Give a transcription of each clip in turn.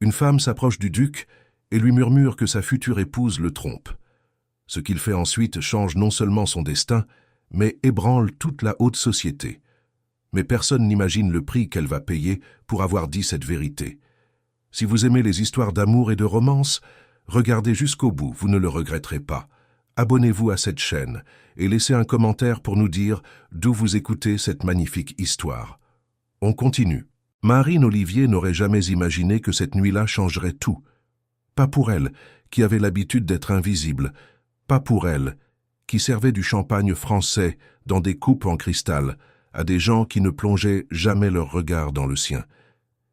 Une femme s'approche du duc et lui murmure que sa future épouse le trompe. Ce qu'il fait ensuite change non seulement son destin, mais ébranle toute la haute société. Mais personne n'imagine le prix qu'elle va payer pour avoir dit cette vérité. Si vous aimez les histoires d'amour et de romance, regardez jusqu'au bout, vous ne le regretterez pas. Abonnez-vous à cette chaîne et laissez un commentaire pour nous dire d'où vous écoutez cette magnifique histoire. On continue. Marine Olivier n'aurait jamais imaginé que cette nuit-là changerait tout. Pas pour elle, qui avait l'habitude d'être invisible. Pas pour elle, qui servait du champagne français dans des coupes en cristal à des gens qui ne plongeaient jamais leur regard dans le sien.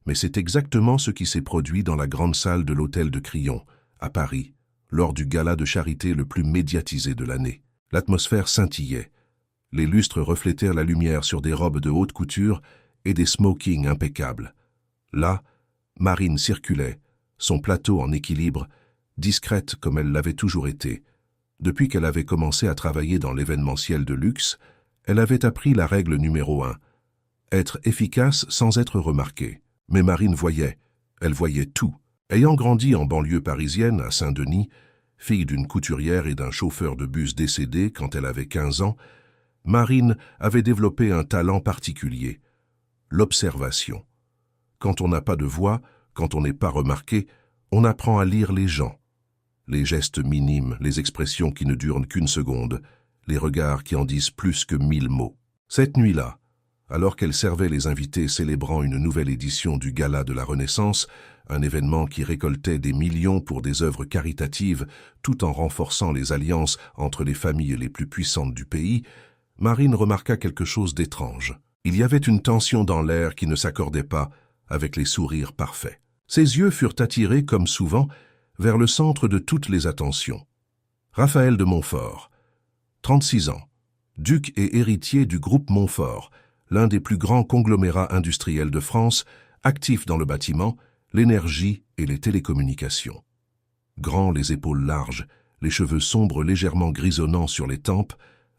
Mais c'est exactement ce qui s'est produit dans la grande salle de l'hôtel de Crillon, à Paris, lors du gala de charité le plus médiatisé de l'année. L'atmosphère scintillait. Les lustres reflétèrent la lumière sur des robes de haute couture et des smokings impeccables. Là, Marine circulait, son plateau en équilibre, discrète comme elle l'avait toujours été. Depuis qu'elle avait commencé à travailler dans l'événementiel de luxe, elle avait appris la règle numéro 1, être efficace sans être remarquée. Mais Marine voyait, elle voyait tout. Ayant grandi en banlieue parisienne, à Saint-Denis, fille d'une couturière et d'un chauffeur de bus décédé quand elle avait 15 ans, Marine avait développé un talent particulier, l'observation. Quand on n'a pas de voix, quand on n'est pas remarqué, on apprend à lire les gens. Les gestes minimes, les expressions qui ne durent qu'une seconde, les regards qui en disent plus que 1000 mots. Cette nuit-là, alors qu'elle servait les invités célébrant une nouvelle édition du Gala de la Renaissance, un événement qui récoltait des millions pour des œuvres caritatives tout en renforçant les alliances entre les familles les plus puissantes du pays, Marine remarqua quelque chose d'étrange. Il y avait une tension dans l'air qui ne s'accordait pas avec les sourires parfaits. Ses yeux furent attirés, comme souvent, vers le centre de toutes les attentions. Raphaël de Montfort, 36 ans, duc et héritier du groupe Montfort, l'un des plus grands conglomérats industriels de France, actif dans le bâtiment, l'énergie et les télécommunications. Grand, les épaules larges, les cheveux sombres légèrement grisonnants sur les tempes,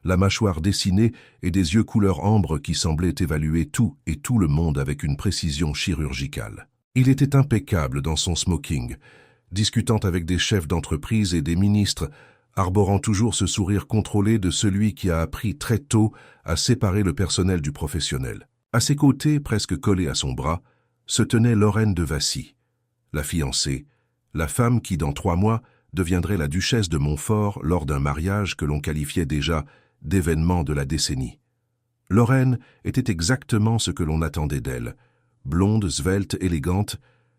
la mâchoire dessinée et des yeux couleur ambre qui semblaient évaluer tout et tout le monde avec une précision chirurgicale. Il était impeccable dans son smoking, discutant avec des chefs d'entreprise et des ministres, arborant toujours ce sourire contrôlé de celui qui a appris très tôt à séparer le personnel du professionnel. À ses côtés, presque collée à son bras, se tenait Lorraine de Vassy, la fiancée, la femme qui, dans 3 mois, deviendrait la duchesse de Montfort lors d'un mariage que l'on qualifiait déjà d'événement de la décennie. Lorraine était exactement ce que l'on attendait d'elle, blonde, svelte, élégante,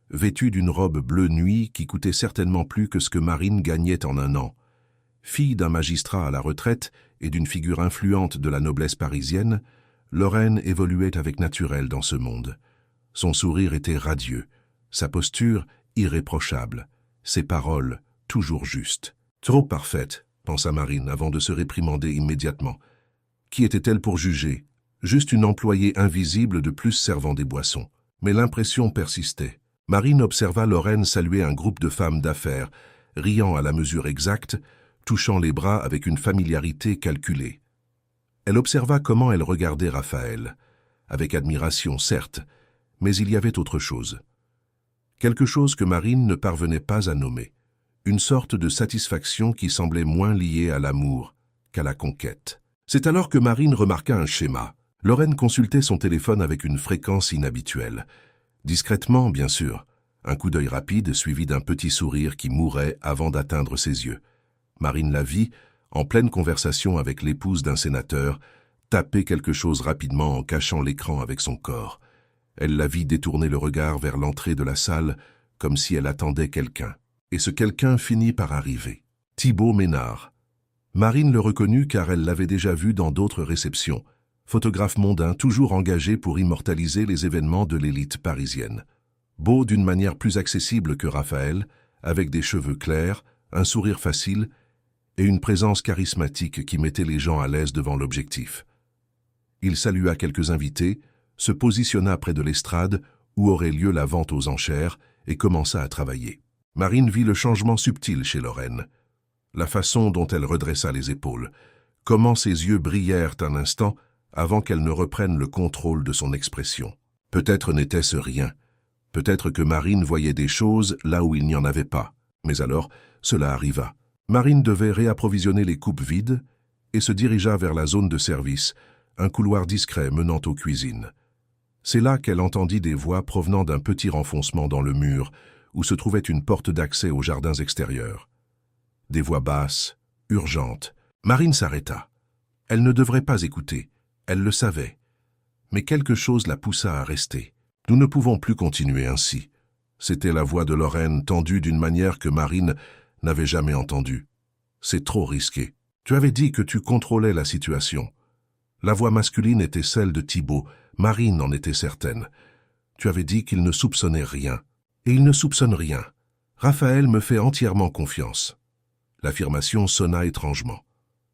vêtue d'une robe bleu nuit qui coûtait certainement plus que ce que Marine gagnait en un an. Fille d'un magistrat à la retraite et d'une figure influente de la noblesse parisienne, Lorraine évoluait avec naturel dans ce monde. Son sourire était radieux, sa posture irréprochable, ses paroles toujours justes. Trop parfaite, pensa Marine avant de se réprimander immédiatement. Qui était-elle pour juger? Juste une employée invisible de plus servant des boissons. Mais l'impression persistait. Marine observa Lorraine saluer un groupe de femmes d'affaires, riant à la mesure exacte, touchant les bras avec une familiarité calculée. Elle observa comment elle regardait Raphaël, avec admiration certes, mais il y avait autre chose. Quelque chose que Marine ne parvenait pas à nommer, une sorte de satisfaction qui semblait moins liée à l'amour qu'à la conquête. C'est alors que Marine remarqua un schéma. Lorraine consultait son téléphone avec une fréquence inhabituelle. Discrètement, bien sûr, un coup d'œil rapide suivi d'un petit sourire qui mourait avant d'atteindre ses yeux. Marine la vit, en pleine conversation avec l'épouse d'un sénateur, taper quelque chose rapidement en cachant l'écran avec son corps. Elle la vit détourner le regard vers l'entrée de la salle, comme si elle attendait quelqu'un. Et ce quelqu'un finit par arriver. Thibaut Ménard. Marine le reconnut car elle l'avait déjà vu dans d'autres réceptions. Photographe mondain toujours engagé pour immortaliser les événements de l'élite parisienne. Beau d'une manière plus accessible que Raphaël, avec des cheveux clairs, un sourire facile et une présence charismatique qui mettait les gens à l'aise devant l'objectif. Il salua quelques invités, se positionna près de l'estrade où aurait lieu la vente aux enchères et commença à travailler. Marine vit le changement subtil chez Lorraine. La façon dont elle redressa les épaules, comment ses yeux brillèrent un instant avant qu'elle ne reprenne le contrôle de son expression. Peut-être n'était-ce rien, Peut-être que Marine voyait des choses là où il n'y en avait pas. Mais alors, cela arriva. Marine devait réapprovisionner les coupes vides et se dirigea vers la zone de service, un couloir discret menant aux cuisines. C'est là qu'elle entendit des voix provenant d'un petit renfoncement dans le mur, où se trouvait une porte d'accès aux jardins extérieurs. Des voix basses, urgentes. Marine s'arrêta. Elle ne devrait pas écouter, elle le savait. Mais quelque chose la poussa à rester. Nous ne pouvons plus continuer ainsi. C'était la voix de Lorraine tendue d'une manière que Marine n'avait jamais entendue. C'est trop risqué. Tu avais dit que tu contrôlais la situation. La voix masculine était celle de Thibault. Marine en était certaine. Tu avais dit qu'il ne soupçonnait rien. Et il ne soupçonne rien. Raphaël me fait entièrement confiance. L'affirmation sonna étrangement,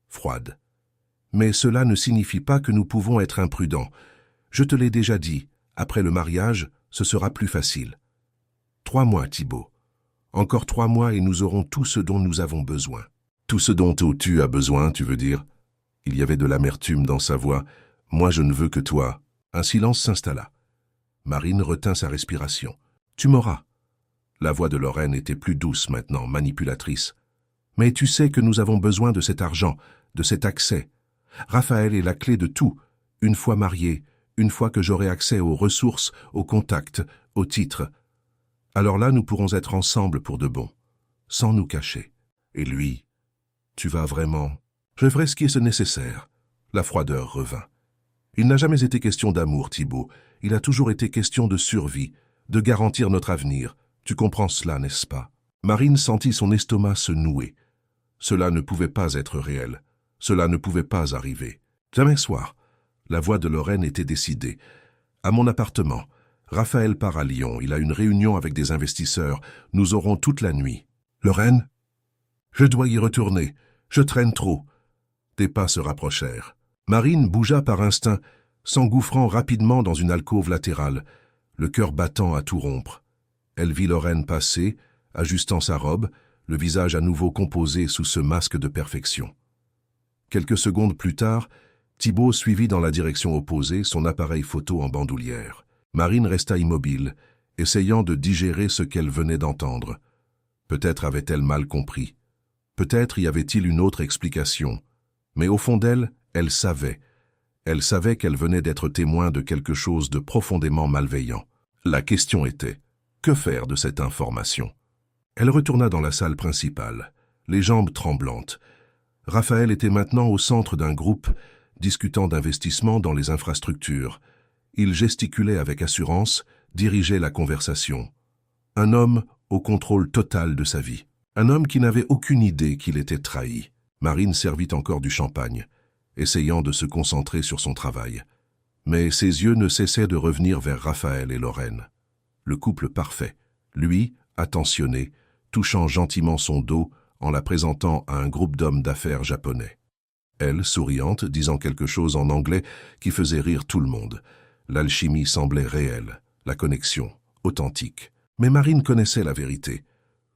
froide. Mais cela ne signifie pas que nous pouvons être imprudents. Je te l'ai déjà dit, après le mariage, ce sera plus facile. 3 mois, Thibault. Encore 3 mois et nous aurons tout ce dont nous avons besoin. Tout ce dont tu as besoin, tu veux dire? Il y avait de l'amertume dans sa voix. Moi, je ne veux que toi. Un silence s'installa. Marine retint sa respiration. Tu m'auras. La voix de Lorraine était plus douce maintenant, manipulatrice. Mais tu sais que nous avons besoin de cet argent, de cet accès. Raphaël est la clé de tout. Une fois marié, une fois que j'aurai accès aux ressources, aux contacts, aux titres. Alors là, nous pourrons être ensemble pour de bon, sans nous cacher. Et lui, tu vas vraiment... Je ferai ce qui est nécessaire. La froideur revint. Il n'a jamais été question d'amour, Thibault. Il a toujours été question de survie, de garantir notre avenir. Tu comprends cela, n'est-ce pas? Marine sentit son estomac se nouer. Cela ne pouvait pas être réel. Cela ne pouvait pas arriver. Demain soir, la voix de Lorraine était décidée. À mon appartement. Raphaël part à Lyon. Il a une réunion avec des investisseurs. Nous aurons toute la nuit. Lorraine? Je dois y retourner. Je traîne trop. Des pas se rapprochèrent. Marine bougea par instinct, s'engouffrant rapidement dans une alcôve latérale, le cœur battant à tout rompre. Elle vit Lorraine passer, ajustant sa robe, le visage à nouveau composé sous ce masque de perfection. Quelques secondes plus tard, Thibault suivit dans la direction opposée son appareil photo en bandoulière. Marine resta immobile, essayant de digérer ce qu'elle venait d'entendre. Peut-être avait-elle mal compris. Peut-être y avait-il une autre explication. Mais au fond d'elle, elle savait. Elle savait qu'elle venait d'être témoin de quelque chose de profondément malveillant. La question était, que faire de cette information? Elle retourna dans la salle principale, les jambes tremblantes. Raphaël était maintenant au centre d'un groupe, discutant d'investissement dans les infrastructures. Il gesticulait avec assurance, dirigeait la conversation. Un homme au contrôle total de sa vie. Un homme qui n'avait aucune idée qu'il était trahi. Marine servit encore du champagne, essayant de se concentrer sur son travail. Mais ses yeux ne cessaient de revenir vers Raphaël et Lorraine. Le couple parfait, lui, attentionné, touchant gentiment son dos en la présentant à un groupe d'hommes d'affaires japonais. Elle, souriante, disant quelque chose en anglais qui faisait rire tout le monde. L'alchimie semblait réelle, la connexion, authentique. Mais Marine connaissait la vérité,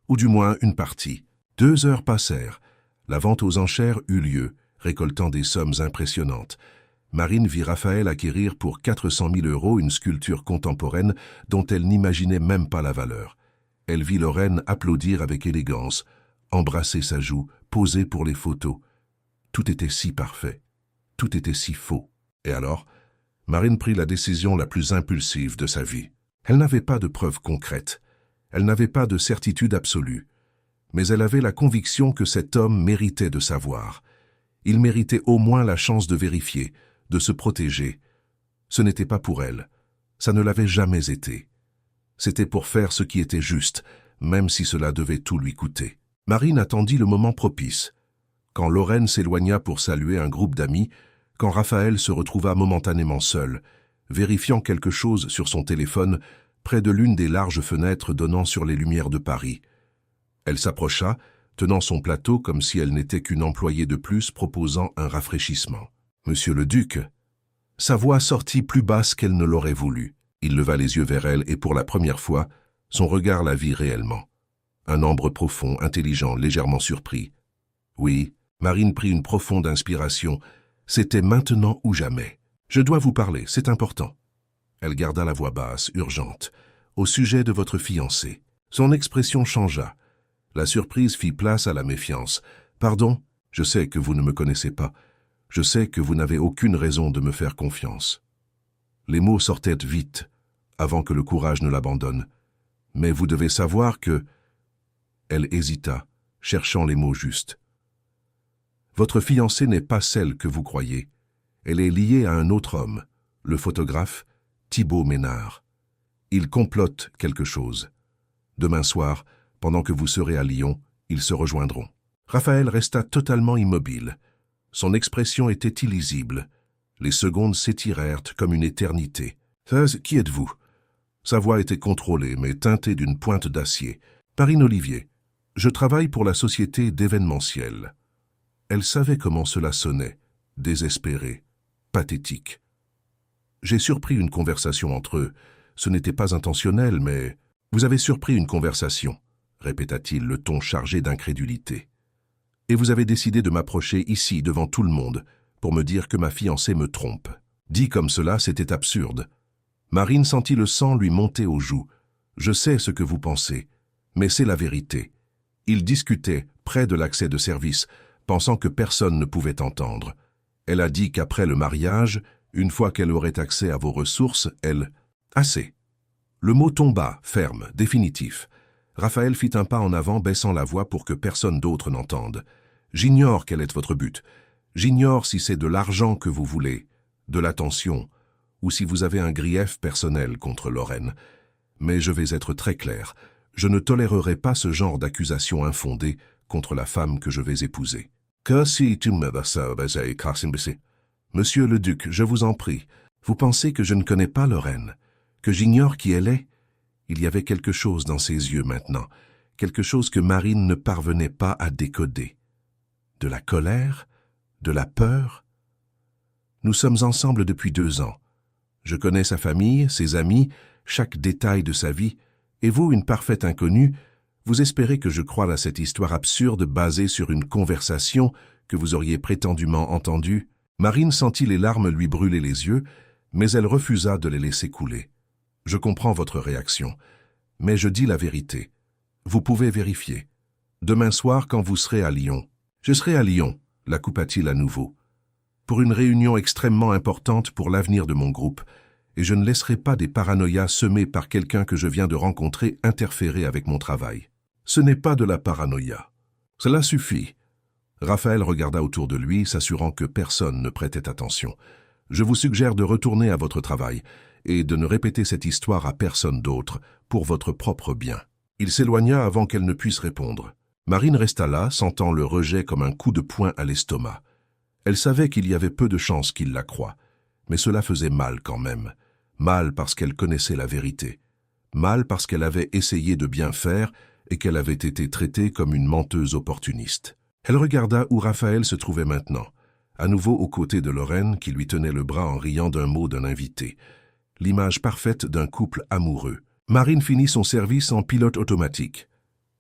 ou du moins une partie. 2 heures passèrent. La vente aux enchères eut lieu, récoltant des sommes impressionnantes. Marine vit Raphaël acquérir pour 400 000 € une sculpture contemporaine dont elle n'imaginait même pas la valeur. Elle vit Lorraine applaudir avec élégance, embrasser sa joue, poser pour les photos. Tout était si parfait, tout était si faux. Et alors, Marine prit la décision la plus impulsive de sa vie. Elle n'avait pas de preuves concrètes, elle n'avait pas de certitude absolue, mais elle avait la conviction que cet homme méritait de savoir. Il méritait au moins la chance de vérifier, de se protéger. Ce n'était pas pour elle, ça ne l'avait jamais été. C'était pour faire ce qui était juste, même si cela devait tout lui coûter. Marine attendit le moment propice. Quand Lorraine s'éloigna pour saluer un groupe d'amis, quand Raphaël se retrouva momentanément seul, vérifiant quelque chose sur son téléphone près de l'une des larges fenêtres donnant sur les lumières de Paris. Elle s'approcha, tenant son plateau comme si elle n'était qu'une employée de plus proposant un rafraîchissement. « Monsieur le Duc !» Sa voix sortit plus basse qu'elle ne l'aurait voulu. Il leva les yeux vers elle et pour la première fois, son regard la vit réellement. Un ambre profond, intelligent, légèrement surpris. Oui, Marine prit une profonde inspiration. C'était maintenant ou jamais. « Je dois vous parler, c'est important. » Elle garda la voix basse, urgente. au sujet de votre fiancé. Son expression changea. La surprise fit place à la méfiance. « Pardon, je sais que vous ne me connaissez pas. Je sais que vous n'avez aucune raison de me faire confiance. » Les mots sortaient vite, avant que le courage ne l'abandonne. « Mais vous devez savoir que... » Elle hésita, cherchant les mots justes. « Votre fiancée n'est pas celle que vous croyez. Elle est liée à un autre homme, le photographe Thibaut Ménard. Il complote quelque chose. Demain soir, pendant que vous serez à Lyon, ils se rejoindront. » Raphaël resta totalement immobile. Son expression était illisible. Les secondes s'étirèrent comme une éternité. « Qui êtes-vous » Sa voix était contrôlée, mais teintée d'une pointe d'acier. « Perrine Olivier. Je travaille pour la société d'événementiel. » Elle savait comment cela sonnait, désespéré, pathétique. « J'ai surpris une conversation entre eux. Ce n'était pas intentionnel, mais... »« Vous avez surpris une conversation, » répéta-t-il, le ton chargé d'incrédulité. « Et vous avez décidé de m'approcher ici, devant tout le monde, pour me dire que ma fiancée me trompe. » Dit comme cela, c'était absurde. Marine sentit le sang lui monter aux joues. « Je sais ce que vous pensez, mais c'est la vérité. » Ils discutaient, près de l'accès de service, pensant que personne ne pouvait entendre. Elle a dit qu'après le mariage, une fois qu'elle aurait accès à vos ressources, elle... Assez. Le mot tomba, ferme, définitif. Raphaël fit un pas en avant, baissant la voix pour que personne d'autre n'entende. « J'ignore quel est votre but. J'ignore si c'est de l'argent que vous voulez, de l'attention, ou si vous avez un grief personnel contre Lorraine. Mais je vais être très clair. Je ne tolérerai pas ce genre d'accusation infondée contre la femme que je vais épouser. » Monsieur le duc, je vous en prie, vous pensez que je ne connais pas Lorraine, que j'ignore qui elle est? Il y avait quelque chose dans ses yeux maintenant, quelque chose que Marine ne parvenait pas à décoder. De la colère? De la peur? Nous sommes ensemble depuis 2 ans. Je connais sa famille, ses amis, chaque détail de sa vie, et vous, une parfaite inconnue, vous espérez que je croie à cette histoire absurde basée sur une conversation que vous auriez prétendument entendue? Marine sentit les larmes lui brûler les yeux, mais elle refusa de les laisser couler. Je comprends votre réaction, mais je dis la vérité. Vous pouvez vérifier. Demain soir, quand vous serez à Lyon. Je serai à Lyon, la coupa-t-il à nouveau, pour une réunion extrêmement importante pour l'avenir de mon groupe, et je ne laisserai pas des paranoïas semées par quelqu'un que je viens de rencontrer interférer avec mon travail. Ce n'est pas de la paranoïa. Cela suffit. Raphaël regarda autour de lui, s'assurant que personne ne prêtait attention. Je vous suggère de retourner à votre travail et de ne répéter cette histoire à personne d'autre, pour votre propre bien. Il s'éloigna avant qu'elle ne puisse répondre. Marine resta là, sentant le rejet comme un coup de poing à l'estomac. Elle savait qu'il y avait peu de chances qu'il la croie, mais cela faisait mal quand même. Mal parce qu'elle connaissait la vérité. Mal parce qu'elle avait essayé de bien faire et qu'elle avait été traitée comme une menteuse opportuniste. Elle regarda où Raphaël se trouvait maintenant, à nouveau aux côtés de Lorraine qui lui tenait le bras en riant d'un mot d'un invité. L'image parfaite d'un couple amoureux. Marine finit son service en pilote automatique.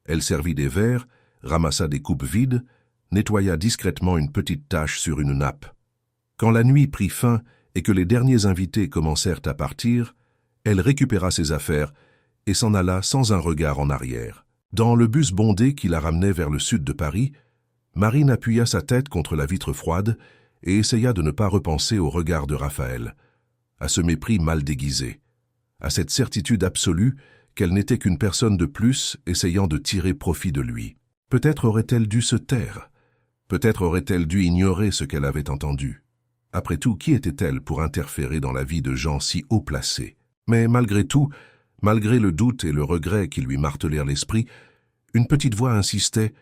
Elle servit des verres, ramassa des coupes vides, nettoya discrètement une petite tache sur une nappe. Quand la nuit prit fin et que les derniers invités commencèrent à partir, elle récupéra ses affaires et s'en alla sans un regard en arrière. Dans le bus bondé qui la ramenait vers le sud de Paris, Marine appuya sa tête contre la vitre froide et essaya de ne pas repenser au regard de Raphaël, à ce mépris mal déguisé, à cette certitude absolue qu'elle n'était qu'une personne de plus essayant de tirer profit de lui. Peut-être aurait-elle dû se taire, peut-être aurait-elle dû ignorer ce qu'elle avait entendu. Après tout, qui était-elle pour interférer dans la vie de gens si haut placés? Mais malgré tout, malgré le doute et le regret qui lui martelèrent l'esprit, une petite voix insistait.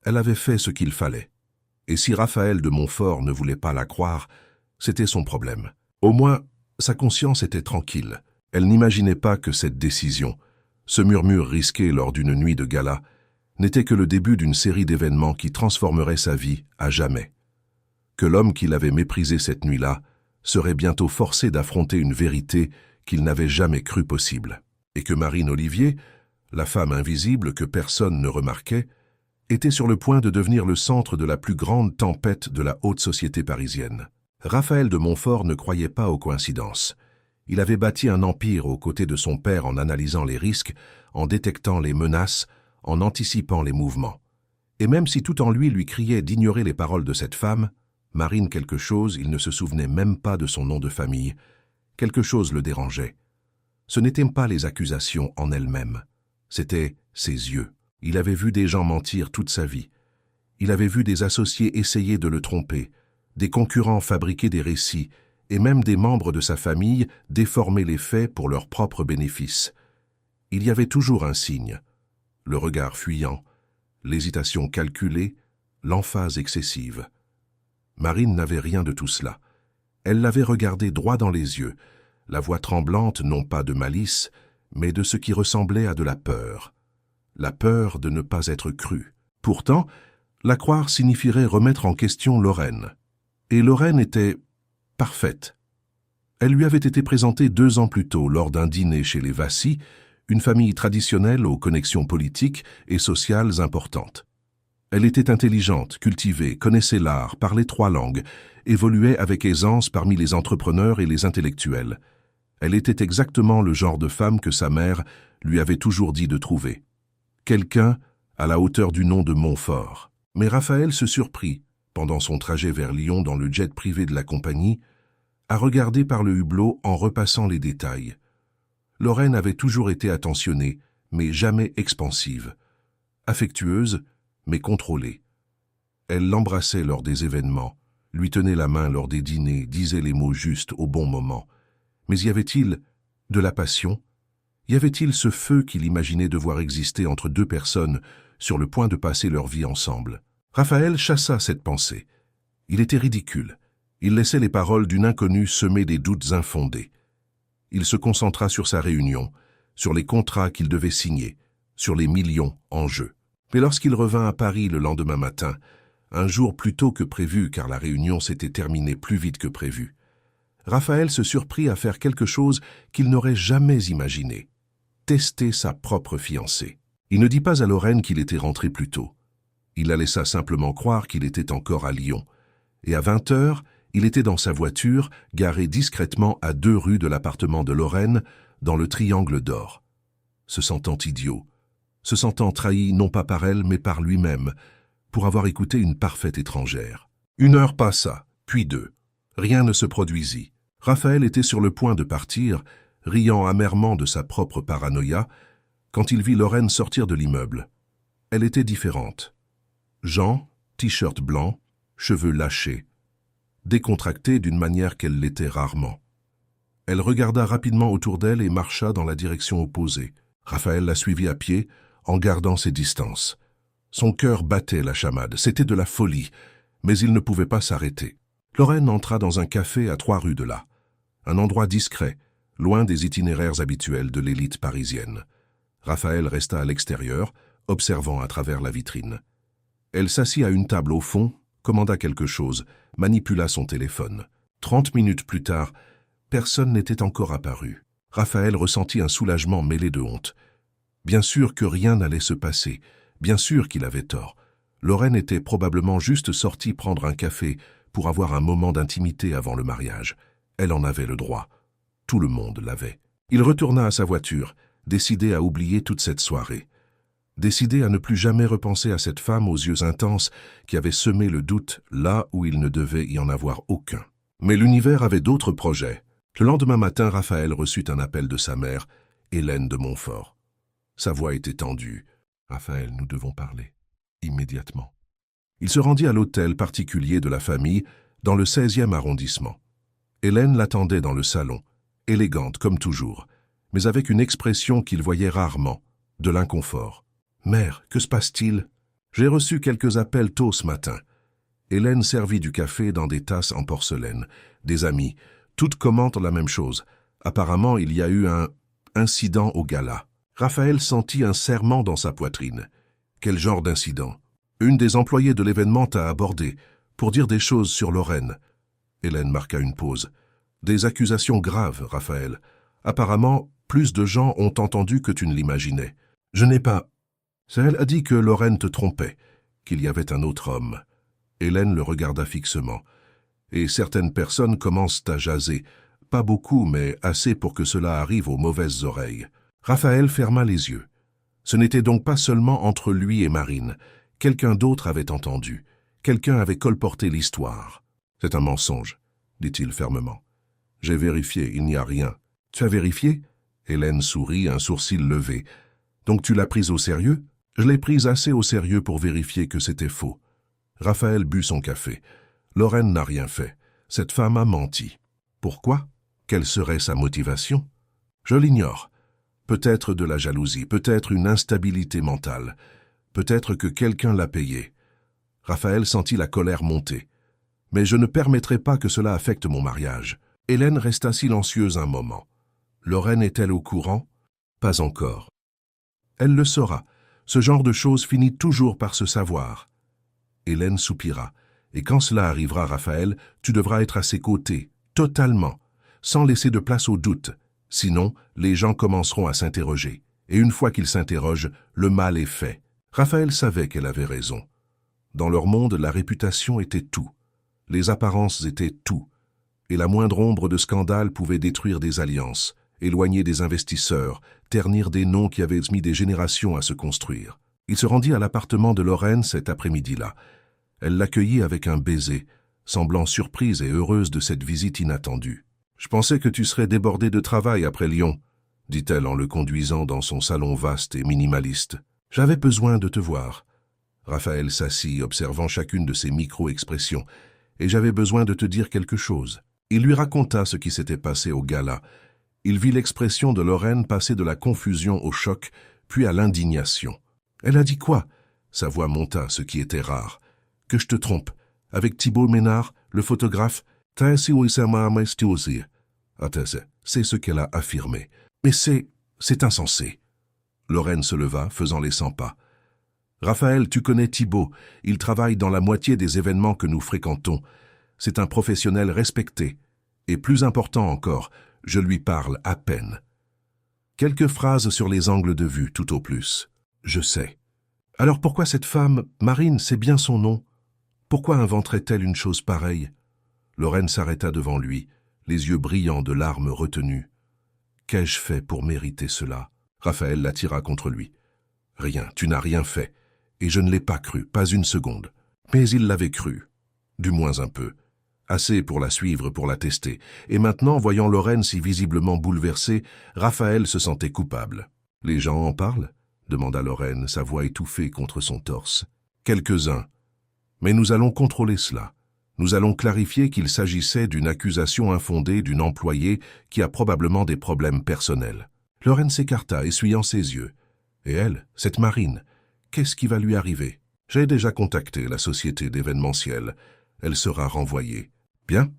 Elle avait fait ce qu'il fallait. Et si Raphaël de Montfort ne voulait pas la croire, c'était son problème. Au moins, sa conscience était tranquille. Elle n'imaginait pas que cette décision, ce murmure risqué lors d'une nuit de gala, n'était que le début d'une série d'événements qui transformerait sa vie à jamais. Que l'homme qui l'avait méprisé cette nuit-là serait bientôt forcé d'affronter une vérité qu'il n'avait jamais cru possible. Et que Marine Olivier, la femme invisible que personne ne remarquait, était sur le point de devenir le centre de la plus grande tempête de la haute société parisienne. Raphaël de Montfort ne croyait pas aux coïncidences. Il avait bâti un empire aux côtés de son père en analysant les risques, en détectant les menaces, en anticipant les mouvements. Et même si tout en lui criait d'ignorer les paroles de cette femme, Marine quelque chose, il ne se souvenait même pas de son nom de famille, quelque chose le dérangeait. Ce n'étaient pas les accusations en elles-mêmes, c'était ses yeux. Il avait vu des gens mentir toute sa vie. Il avait vu des associés essayer de le tromper, des concurrents fabriquer des récits, et même des membres de sa famille déformer les faits pour leur propre bénéfice. Il y avait toujours un signe, le regard fuyant, l'hésitation calculée, l'emphase excessive. Marine n'avait rien de tout cela. Elle l'avait regardé droit dans les yeux, la voix tremblante non pas de malice, mais de ce qui ressemblait à de la peur. La peur de ne pas être crue. Pourtant, la croire signifierait remettre en question Lorraine. Et Lorraine était parfaite. Elle lui avait été présentée 2 ans plus tôt lors d'un dîner chez les Vassy, une famille traditionnelle aux connexions politiques et sociales importantes. Elle était intelligente, cultivée, connaissait l'art, parlait 3 langues, évoluait avec aisance parmi les entrepreneurs et les intellectuels. Elle était exactement le genre de femme que sa mère lui avait toujours dit de trouver. Quelqu'un à la hauteur du nom de Montfort. Mais Raphaël se surprit, pendant son trajet vers Lyon dans le jet privé de la compagnie, à regarder par le hublot en repassant les détails. Lorraine avait toujours été attentionnée, mais jamais expansive. Affectueuse, mais contrôlée. Elle l'embrassait lors des événements, lui tenait la main lors des dîners, disait les mots justes au bon moment. Mais y avait-il de la passion? Y avait-il ce feu qu'il imaginait devoir exister entre 2 personnes sur le point de passer leur vie ensemble? Raphaël chassa cette pensée. Il était ridicule. Il laissait les paroles d'une inconnue semer des doutes infondés. Il se concentra sur sa réunion, sur les contrats qu'il devait signer, sur les millions en jeu. Mais lorsqu'il revint à Paris le lendemain matin, un jour plus tôt que prévu car la réunion s'était terminée plus vite que prévu, Raphaël se surprit à faire quelque chose qu'il n'aurait jamais imaginé. Tester sa propre fiancée. Il ne dit pas à Lorraine qu'il était rentré plus tôt. Il la laissa simplement croire qu'il était encore à Lyon. Et à 20h, il était dans sa voiture, garée discrètement à 2 rues de l'appartement de Lorraine, dans le Triangle d'Or. Se sentant idiot, se sentant trahi non pas par elle, mais par lui-même, pour avoir écouté une parfaite étrangère. 1 heure passa, puis 2. Rien ne se produisit. Raphaël était sur le point de partir, riant amèrement de sa propre paranoïa, quand il vit Lorraine sortir de l'immeuble. Elle était différente. Jean, t-shirt blanc, cheveux lâchés, décontractée d'une manière qu'elle l'était rarement. Elle regarda rapidement autour d'elle et marcha dans la direction opposée. Raphaël la suivit à pied, en gardant ses distances. Son cœur battait la chamade, c'était de la folie, mais il ne pouvait pas s'arrêter. Lorraine entra dans un café à 3 rues de là, un endroit discret, loin des itinéraires habituels de l'élite parisienne. Raphaël resta à l'extérieur, observant à travers la vitrine. Elle s'assit à une table au fond, commanda quelque chose, manipula son téléphone. 30 minutes plus tard, personne n'était encore apparu. Raphaël ressentit un soulagement mêlé de honte. Bien sûr que rien n'allait se passer, bien sûr qu'il avait tort. Lorraine était probablement juste sortie prendre un café pour avoir un moment d'intimité avant le mariage. Elle en avait le droit. Tout le monde l'avait. Il retourna à sa voiture, décidé à oublier toute cette soirée. Décidé à ne plus jamais repenser à cette femme aux yeux intenses qui avait semé le doute là où il ne devait y en avoir aucun. Mais l'univers avait d'autres projets. Le lendemain matin, Raphaël reçut un appel de sa mère, Hélène de Montfort. Sa voix était tendue. « Raphaël, nous devons parler. Immédiatement. » Il se rendit à l'hôtel particulier de la famille, dans le 16e arrondissement. Hélène l'attendait dans le salon, élégante comme toujours, mais avec une expression qu'il voyait rarement, de l'inconfort. « Mère, que se passe-t-il? J'ai reçu quelques appels tôt ce matin. » Hélène servit du café dans des tasses en porcelaine. Des amis, toutes commentent la même chose. Apparemment, il y a eu un incident au gala. Raphaël sentit un serrement dans sa poitrine. Quel genre d'incident? Une des employées de l'événement t'a abordé pour dire des choses sur Lorraine. Hélène marqua une pause. Des accusations graves, Raphaël. Apparemment, plus de gens ont entendu que tu ne l'imaginais. Je n'ai pas... Elle a dit que Lorraine te trompait, qu'il y avait un autre homme. Hélène le regarda fixement. Et certaines personnes commencent à jaser, Pas beaucoup, mais assez pour que cela arrive aux mauvaises oreilles. Raphaël ferma les yeux. Ce n'était donc pas seulement entre lui et Marine. Quelqu'un d'autre avait entendu. Quelqu'un avait colporté l'histoire. « C'est un mensonge, » dit-il fermement. « J'ai vérifié, il n'y a rien. »« Tu as vérifié ?» Hélène sourit, un sourcil levé. « Donc tu l'as prise au sérieux ?»« Je l'ai prise assez au sérieux pour vérifier que c'était faux. » Raphaël but son café. « Lorraine n'a rien fait. Cette femme a menti. » Pourquoi? Quelle serait sa motivation? Je l'ignore. Peut-être de la jalousie, peut-être une instabilité mentale, peut-être que quelqu'un l'a payé. Raphaël sentit la colère monter. Mais je ne permettrai pas que cela affecte mon mariage. Hélène resta silencieuse un moment. Lorraine est-elle au courant? Pas encore. Elle le saura. Ce genre de choses finit toujours par se savoir. Hélène soupira. Et quand cela arrivera, Raphaël, tu devras être à ses côtés, totalement, sans laisser de place au doute. Sinon, les gens commenceront à s'interroger. Et une fois qu'ils s'interrogent, le mal est fait. Raphaël savait qu'elle avait raison. Dans leur monde, la réputation était tout. Les apparences étaient tout. Et la moindre ombre de scandale pouvait détruire des alliances, éloigner des investisseurs, ternir des noms qui avaient mis des générations à se construire. Il se rendit à l'appartement de Lorraine cet après-midi-là. Elle l'accueillit avec un baiser, semblant surprise et heureuse de cette visite inattendue. « Je pensais que tu serais débordé de travail après Lyon, » dit-elle en le conduisant dans son salon vaste et minimaliste. « J'avais besoin de te voir. » Raphaël s'assit, observant chacune de ses micro-expressions. « Et j'avais besoin de te dire quelque chose. » Il lui raconta ce qui s'était passé au gala. Il vit l'expression de Lorraine passer de la confusion au choc, puis à l'indignation. « Elle a dit quoi ?» Sa voix monta, ce qui était rare. « Que je te trompe. Avec Thibault Ménard, le photographe, c'est ce qu'elle a affirmé. Mais c'est insensé. » Lorraine se leva, faisant les 100 pas. « Raphaël, tu connais Thibault. Il travaille dans la moitié des événements que nous fréquentons. C'est un professionnel respecté. Et plus important encore, je lui parle à peine. Quelques phrases sur les angles de vue, tout au plus. Je sais. Alors pourquoi cette femme, Marine, c'est bien son nom? Pourquoi inventerait-elle une chose pareille? » Lorraine s'arrêta devant lui, les yeux brillants de larmes retenues. « Qu'ai-je fait pour mériter cela ?» Raphaël l'attira contre lui. « Rien, tu n'as rien fait. Et je ne l'ai pas cru, pas une seconde. Mais il l'avait cru. Du moins un peu. Assez pour la suivre, pour la tester. Et maintenant, voyant Lorraine si visiblement bouleversée, Raphaël se sentait coupable. « Les gens en parlent ?» demanda Lorraine, sa voix étouffée contre son torse. « Quelques-uns. Mais nous allons contrôler cela. Nous allons clarifier qu'il s'agissait d'une accusation infondée d'une employée qui a probablement des problèmes personnels. » Lorraine s'écarta, essuyant ses yeux. « Et elle, cette Marine, qu'est-ce qui va lui arriver? J'ai déjà contacté la société d'événementiel. Elle sera renvoyée. » « Bien ?»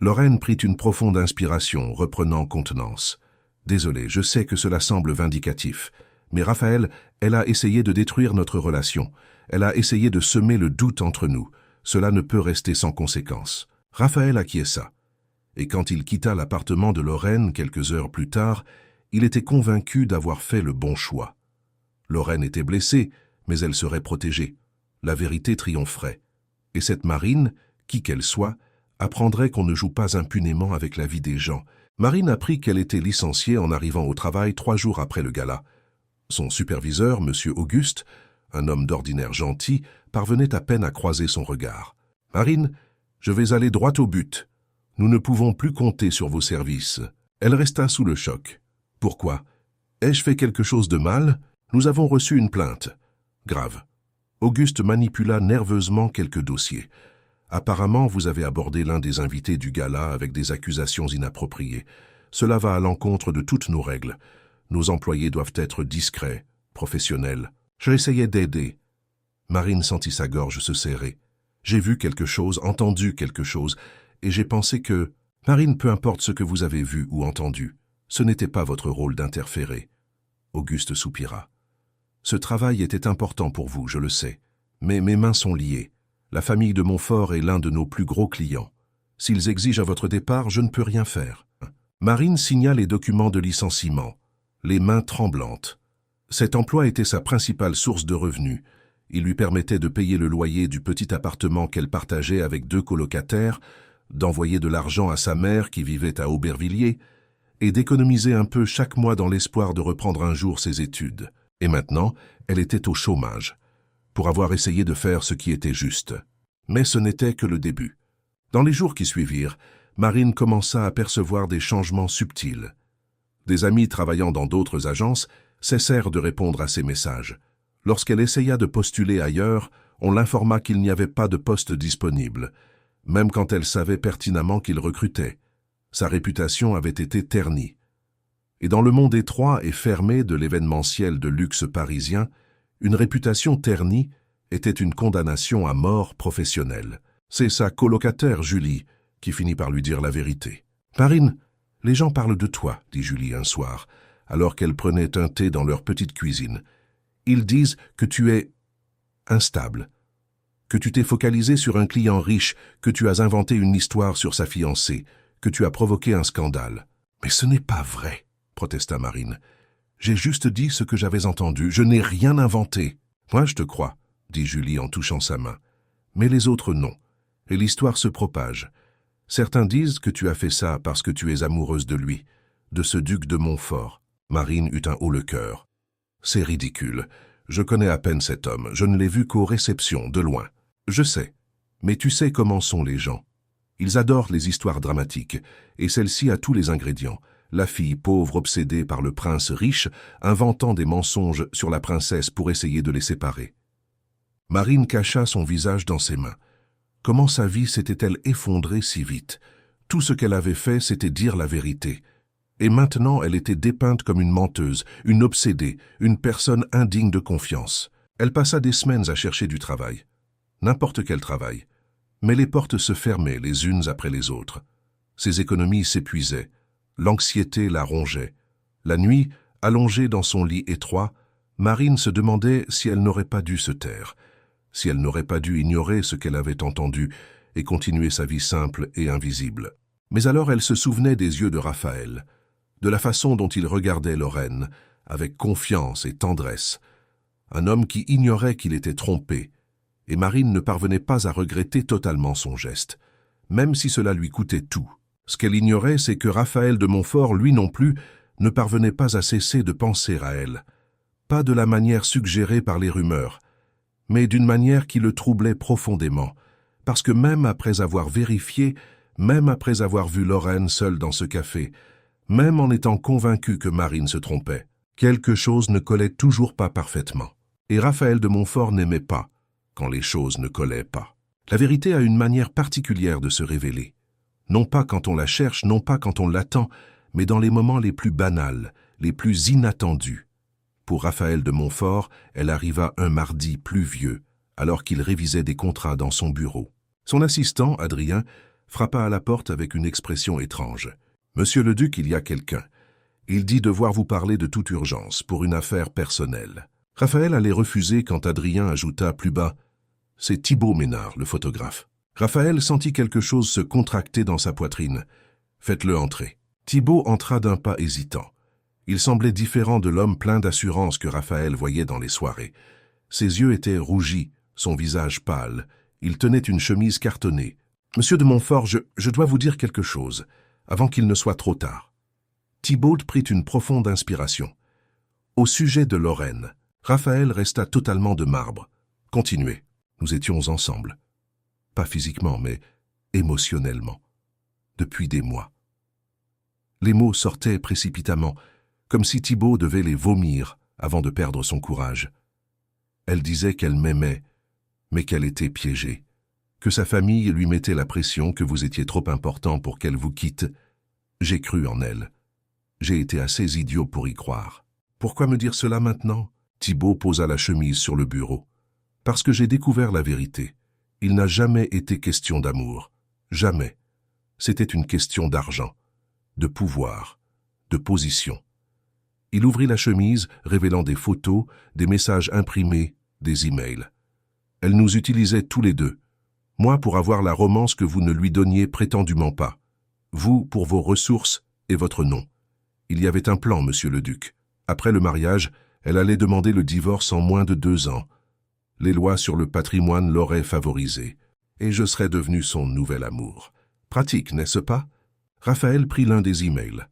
Lorraine prit une profonde inspiration, reprenant contenance. « Désolé, je sais que cela semble vindicatif. Mais Raphaël, elle a essayé de détruire notre relation. Elle a essayé de semer le doute entre nous. Cela ne peut rester sans conséquence. » Raphaël acquiesça. Et quand il quitta l'appartement de Lorraine quelques heures plus tard, il était convaincu d'avoir fait le bon choix. Lorraine était blessée, mais elle serait protégée. La vérité triompherait. Et cette Marine, qui qu'elle soit, apprendrait qu'on ne joue pas impunément avec la vie des gens. Marine apprit qu'elle était licenciée en arrivant au travail 3 jours après le gala. Son superviseur, M. Auguste, un homme d'ordinaire gentil, parvenait à peine à croiser son regard. « Marine, je vais aller droit au but. Nous ne pouvons plus compter sur vos services. » Elle resta sous le choc. « Pourquoi? Ai-je fait quelque chose de mal? Nous avons reçu une plainte. » Grave. Auguste manipula nerveusement quelques dossiers. Apparemment, vous avez abordé l'un des invités du gala avec des accusations inappropriées. Cela va à l'encontre de toutes nos règles. Nos employés doivent être discrets, professionnels. J'essayais d'aider. Marine sentit sa gorge se serrer. J'ai vu quelque chose, entendu quelque chose, et j'ai pensé que... Marine, peu importe ce que vous avez vu ou entendu, ce n'était pas votre rôle d'interférer. Auguste soupira. Ce travail était important pour vous, je le sais, mais mes mains sont liées. La famille de Montfort est l'un de nos plus gros clients. S'ils exigent à votre départ, je ne peux rien faire. Marine signa les documents de licenciement, les mains tremblantes. Cet emploi était sa principale source de revenus. Il lui permettait de payer le loyer du petit appartement qu'elle partageait avec 2 colocataires, d'envoyer de l'argent à sa mère qui vivait à Aubervilliers, et d'économiser un peu chaque mois dans l'espoir de reprendre un jour ses études. Et maintenant, elle était au chômage, pour avoir essayé de faire ce qui était juste. Mais ce n'était que le début. Dans les jours qui suivirent, Marine commença à percevoir des changements subtils. Des amis travaillant dans d'autres agences cessèrent de répondre à ses messages. Lorsqu'elle essaya de postuler ailleurs, on l'informa qu'il n'y avait pas de poste disponible, même quand elle savait pertinemment qu'il recrutait. Sa réputation avait été ternie. Et dans le monde étroit et fermé de l'événementiel de luxe parisien, une réputation ternie était une condamnation à mort professionnelle. C'est sa colocataire, Julie, qui finit par lui dire la vérité. « Marine, les gens parlent de toi, » dit Julie un soir, alors qu'elle prenait un thé dans leur petite cuisine. « Ils disent que tu es instable, que tu t'es focalisé sur un client riche, que tu as inventé une histoire sur sa fiancée, que tu as provoqué un scandale. »« Mais ce n'est pas vrai, » protesta Marine. « J'ai juste dit ce que j'avais entendu, je n'ai rien inventé. »« Moi, je te crois, » dit Julie en touchant sa main. « Mais les autres, non. Et l'histoire se propage. Certains disent que tu as fait ça parce que tu es amoureuse de lui, de ce duc de Montfort. » Marine eut un haut le cœur. « C'est ridicule. Je connais à peine cet homme. Je ne l'ai vu qu'aux réceptions, de loin. Je sais. Mais tu sais comment sont les gens. Ils adorent les histoires dramatiques, et celle-ci a tous les ingrédients. La fille pauvre obsédée par le prince riche, inventant des mensonges sur la princesse pour essayer de les séparer. » Marine cacha son visage dans ses mains. Comment sa vie s'était-elle effondrée si vite? Tout ce qu'elle avait fait, c'était dire la vérité. Et maintenant, elle était dépeinte comme une menteuse, une obsédée, une personne indigne de confiance. Elle passa des semaines à chercher du travail. N'importe quel travail. Mais les portes se fermaient les unes après les autres. Ses économies s'épuisaient. L'anxiété la rongeait. La nuit, allongée dans son lit étroit, Marine se demandait si elle n'aurait pas dû se taire, si elle n'aurait pas dû ignorer ce qu'elle avait entendu et continuer sa vie simple et invisible. Mais alors elle se souvenait des yeux de Raphaël, de la façon dont il regardait Lorraine, avec confiance et tendresse. Un homme qui ignorait qu'il était trompé, et Marine ne parvenait pas à regretter totalement son geste, même si cela lui coûtait tout. Ce qu'elle ignorait, c'est que Raphaël de Montfort, lui non plus, ne parvenait pas à cesser de penser à elle. Pas de la manière suggérée par les rumeurs, mais d'une manière qui le troublait profondément, parce que même après avoir vérifié, même après avoir vu Lorraine seule dans ce café, même en étant convaincu que Marine se trompait, quelque chose ne collait toujours pas parfaitement. Et Raphaël de Montfort n'aimait pas quand les choses ne collaient pas. La vérité a une manière particulière de se révéler. Non pas quand on la cherche, non pas quand on l'attend, mais dans les moments les plus banals, les plus inattendus. Pour Raphaël de Montfort, elle arriva un mardi pluvieux, alors qu'il révisait des contrats dans son bureau. Son assistant, Adrien, frappa à la porte avec une expression étrange. « Monsieur le duc, il y a quelqu'un. Il dit devoir vous parler de toute urgence, pour une affaire personnelle. » Raphaël allait refuser quand Adrien ajouta plus bas « C'est Thibaut Ménard, le photographe. » Raphaël sentit quelque chose se contracter dans sa poitrine. « Faites-le entrer. » Thibaut entra d'un pas hésitant. Il semblait différent de l'homme plein d'assurance que Raphaël voyait dans les soirées. Ses yeux étaient rougis, son visage pâle. Il tenait une chemise cartonnée. « Monsieur de Montfort, je dois vous dire quelque chose, avant qu'il ne soit trop tard. » Thibaut prit une profonde inspiration. Au sujet de Lorraine, Raphaël resta totalement de marbre. « Continuez. Nous étions ensemble. Pas physiquement, mais émotionnellement. Depuis des mois. » Les mots sortaient précipitamment, comme si Thibaut devait les vomir avant de perdre son courage. Elle disait qu'elle m'aimait, mais qu'elle était piégée, que sa famille lui mettait la pression, que vous étiez trop important pour qu'elle vous quitte. J'ai cru en elle. J'ai été assez idiot pour y croire. Pourquoi me dire cela maintenant? Thibaut posa la chemise sur le bureau. Parce que j'ai découvert la vérité. Il n'a jamais été question d'amour. Jamais. C'était une question d'argent, de pouvoir, de position. Il ouvrit la chemise, révélant des photos, des messages imprimés, des emails. Elle nous utilisait tous les deux. Moi pour avoir la romance que vous ne lui donniez prétendument pas. Vous pour vos ressources et votre nom. Il y avait un plan, monsieur le duc. Après le mariage, elle allait demander le divorce en moins de 2 ans. Les lois sur le patrimoine l'auraient favorisé, et je serais devenu son nouvel amour. Pratique, n'est-ce pas? Raphaël prit l'un des emails.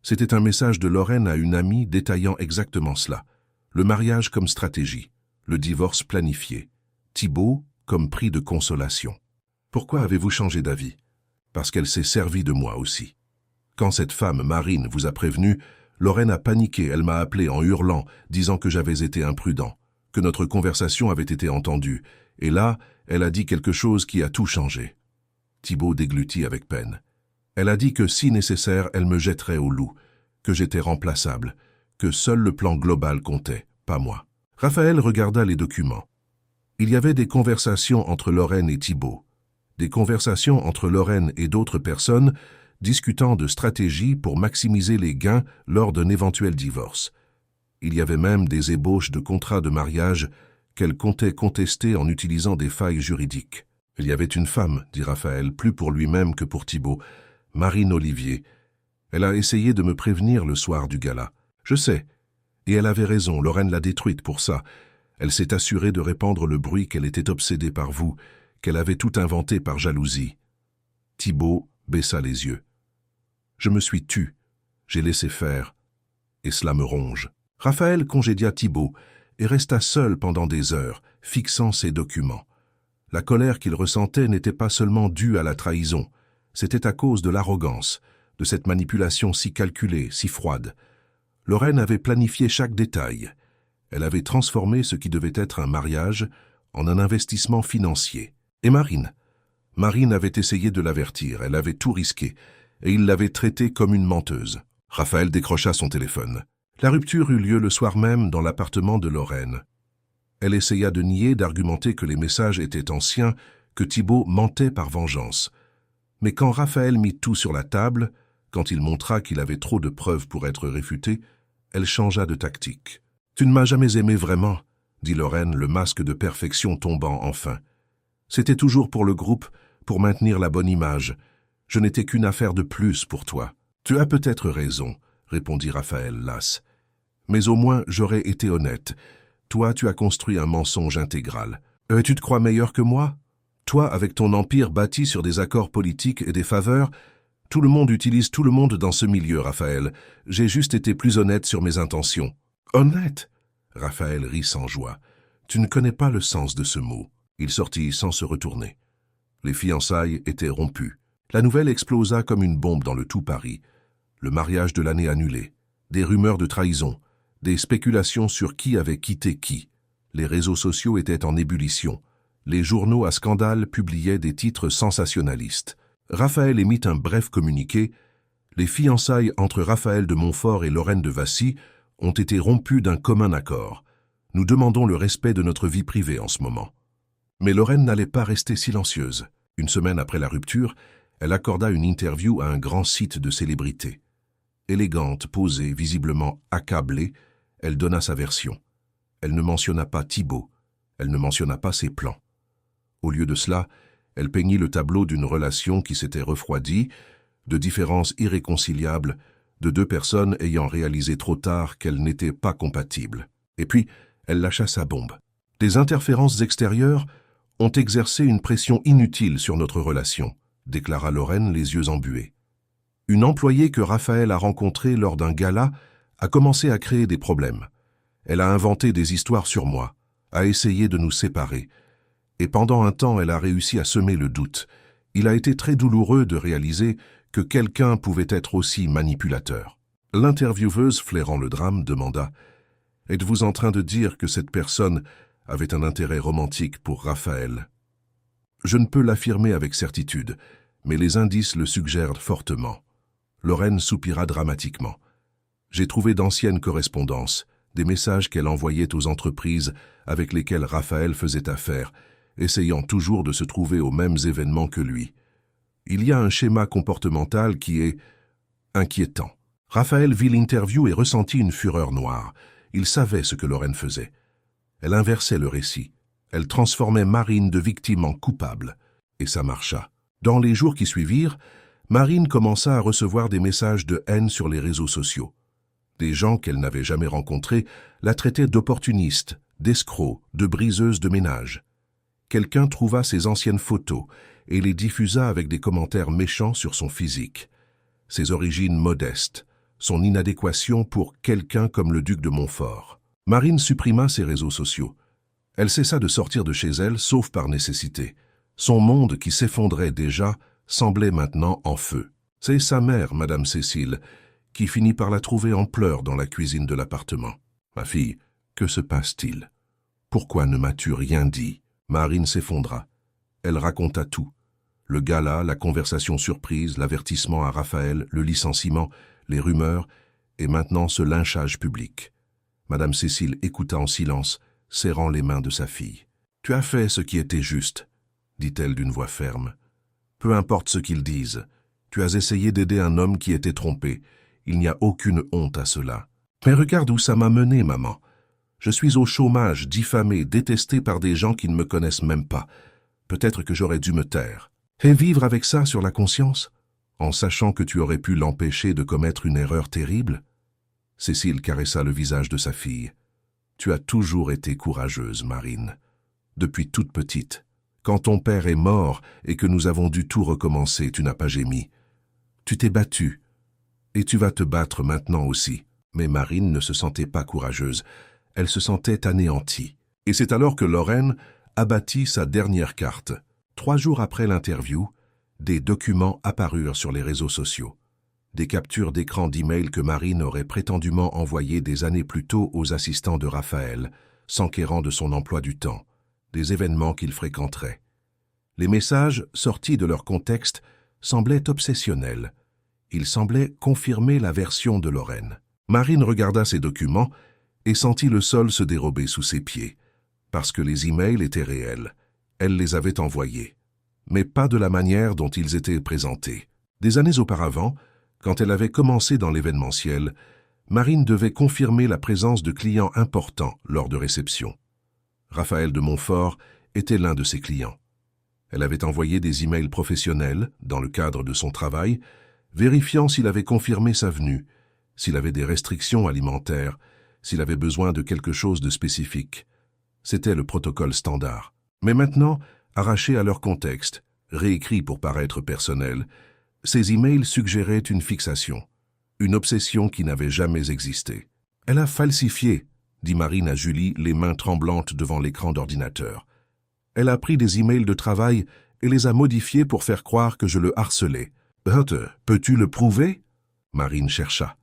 C'était un message de Lorraine à une amie détaillant exactement cela. Le mariage comme stratégie, le divorce planifié. Thibault comme prix de consolation. Pourquoi avez-vous changé d'avis? Parce qu'elle s'est servie de moi aussi. Quand cette femme, Marine, vous a prévenu, Lorraine a paniqué, elle m'a appelé en hurlant, disant que j'avais été imprudent, que notre conversation avait été entendue, et là, elle a dit quelque chose qui a tout changé. Thibault déglutit avec peine. Elle a dit que si nécessaire, elle me jetterait au loup, que j'étais remplaçable, que seul le plan global comptait, pas moi. Raphaël regarda les documents. Il y avait des conversations entre Lorraine et Thibault, des conversations entre Lorraine et d'autres personnes discutant de stratégies pour maximiser les gains lors d'un éventuel divorce. Il y avait même des ébauches de contrats de mariage qu'elle comptait contester en utilisant des failles juridiques. Il y avait une femme, dit Raphaël, plus pour lui-même que pour Thibault, Marine Olivier. Elle a essayé de me prévenir le soir du gala. Je sais. Et elle avait raison, Lorraine l'a détruite pour ça. Elle s'est assurée de répandre le bruit qu'elle était obsédée par vous, qu'elle avait tout inventé par jalousie. Thibault baissa les yeux. Je me suis tu, j'ai laissé faire, et cela me ronge. Raphaël congédia Thibault et resta seul pendant des heures, fixant ses documents. La colère qu'il ressentait n'était pas seulement due à la trahison, c'était à cause de l'arrogance, de cette manipulation si calculée, si froide. Lorraine avait planifié chaque détail. Elle avait transformé ce qui devait être un mariage en un investissement financier. Et Marine? Marine avait essayé de l'avertir, elle avait tout risqué, et il l'avait traitée comme une menteuse. Raphaël décrocha son téléphone. La rupture eut lieu le soir même dans l'appartement de Lorraine. Elle essaya de nier, d'argumenter que les messages étaient anciens, que Thibault mentait par vengeance. Mais quand Raphaël mit tout sur la table, quand il montra qu'il avait trop de preuves pour être réfuté, elle changea de tactique. « Tu ne m'as jamais aimé vraiment », dit Lorraine, le masque de perfection tombant enfin. « C'était toujours pour le groupe, pour maintenir la bonne image. Je n'étais qu'une affaire de plus pour toi. »« Tu as peut-être raison, » répondit Raphaël las. « Mais au moins j'aurais été honnête. Toi, tu as construit un mensonge intégral. Tu te crois meilleur que moi ? Toi, avec ton empire bâti sur des accords politiques et des faveurs, tout le monde utilise tout le monde dans ce milieu, Raphaël. J'ai juste été plus honnête sur mes intentions. »« Honnête ?» Raphaël rit sans joie. « Tu ne connais pas le sens de ce mot. » Il sortit sans se retourner. Les fiançailles étaient rompues. La nouvelle explosa comme une bombe dans le tout Paris. Le mariage de l'année annulé. Des rumeurs de trahison. Des spéculations sur qui avait quitté qui. Les réseaux sociaux étaient en ébullition. Les journaux à scandale publiaient des titres sensationnalistes. Raphaël émit un bref communiqué. Les fiançailles entre Raphaël de Montfort et Lorraine de Vassy ont été rompues d'un commun accord. Nous demandons le respect de notre vie privée en ce moment. Mais Lorraine n'allait pas rester silencieuse. Une semaine après la rupture, elle accorda une interview à un grand site de célébrités. Élégante, posée, visiblement accablée, elle donna sa version. Elle ne mentionna pas Thibault. Elle ne mentionna pas ses plans. Au lieu de cela, elle peignit le tableau d'une relation qui s'était refroidie, de différences irréconciliables, de deux personnes ayant réalisé trop tard qu'elles n'étaient pas compatibles. Et puis, elle lâcha sa bombe. Des interférences extérieures ont exercé une pression inutile sur notre relation, déclara Lorraine les yeux embués. Une employée que Raphaël a rencontrée lors d'un gala a commencé à créer des problèmes. Elle a inventé des histoires sur moi, a essayé de nous séparer. Et pendant un temps, elle a réussi à semer le doute. Il a été très douloureux de réaliser que quelqu'un pouvait être aussi manipulateur. L'intervieweuse, flairant le drame, demanda « Êtes-vous en train de dire que cette personne avait un intérêt romantique pour Raphaël ?» Je ne peux l'affirmer avec certitude, mais les indices le suggèrent fortement. Lorraine soupira dramatiquement. J'ai trouvé d'anciennes correspondances, des messages qu'elle envoyait aux entreprises avec lesquelles Raphaël faisait affaire, essayant toujours de se trouver aux mêmes événements que lui. Il y a un schéma comportemental qui est inquiétant. Raphaël vit l'interview et ressentit une fureur noire. Il savait ce que Lorraine faisait. Elle inversait le récit. Elle transformait Marine de victime en coupable. Et ça marcha. Dans les jours qui suivirent, Marine commença à recevoir des messages de haine sur les réseaux sociaux. Des gens qu'elle n'avait jamais rencontrés la traitaient d'opportuniste, d'escroc, de briseuse de ménage. quelqu'un trouva ses anciennes photos et les diffusa avec des commentaires méchants sur son physique, ses origines modestes, son inadéquation pour quelqu'un comme le duc de Montfort. Marine supprima ses réseaux sociaux. Elle cessa de sortir de chez elle, sauf par nécessité. Son monde, qui s'effondrait déjà, semblait maintenant en feu. C'est sa mère, Madame Cécile, qui finit par la trouver en pleurs dans la cuisine de l'appartement. « Ma fille, que se passe-t-il? Pourquoi ne m'as-tu rien dit ?» Marine s'effondra. Elle raconta tout. Le gala, la conversation surprise, l'avertissement à Raphaël, le licenciement, les rumeurs, et maintenant ce lynchage public. Madame Cécile écouta en silence, serrant les mains de sa fille. « Tu as fait ce qui était juste, » dit-elle d'une voix ferme. « Peu importe ce qu'ils disent. Tu as essayé d'aider un homme qui était trompé. Il n'y a aucune honte à cela. Mais regarde où ça m'a mené, maman. Je suis au chômage, diffamé, détesté par des gens qui ne me connaissent même pas. Peut-être que j'aurais dû me taire. Et vivre avec ça sur la conscience, en sachant que tu aurais pu l'empêcher de commettre une erreur terrible ?» Cécile caressa le visage de sa fille. « Tu as toujours été courageuse, Marine. Depuis toute petite. Quand ton père est mort et que nous avons dû tout recommencer, tu n'as pas gémi. Tu t'es battue. Et tu vas te battre maintenant aussi. » Mais Marine ne se sentait pas courageuse. Elle se sentait anéantie. Et c'est alors que Lorraine abattit sa dernière carte. 3 jours après l'interview, des documents apparurent sur les réseaux sociaux. Des captures d'écran d'emails que Marine aurait prétendument envoyées des années plus tôt aux assistants de Raphaël, s'enquérant de son emploi du temps, des événements qu'il fréquenterait. Les messages, sortis de leur contexte, semblaient obsessionnels. Ils semblaient confirmer la version de Lorraine. Marine regarda ces documents et sentit le sol se dérober sous ses pieds. Parce que les emails étaient réels, elle les avait envoyés, mais pas de la manière dont ils étaient présentés. Des années auparavant, quand elle avait commencé dans l'événementiel, Marine devait confirmer la présence de clients importants lors de réceptions. Raphaël de Montfort était l'un de ses clients. Elle avait envoyé des emails professionnels, dans le cadre de son travail, vérifiant s'il avait confirmé sa venue, s'il avait des restrictions alimentaires, s'il avait besoin de quelque chose de spécifique. C'était le protocole standard. Mais maintenant, arrachés à leur contexte, réécrits pour paraître personnels, ces emails suggéraient une fixation, une obsession qui n'avait jamais existé. « Elle a falsifié », dit Marine à Julie, les mains tremblantes devant l'écran d'ordinateur. « Elle a pris des emails de travail et les a modifiés pour faire croire que je le harcelais. »« Peux-tu le prouver ?» Marine chercha.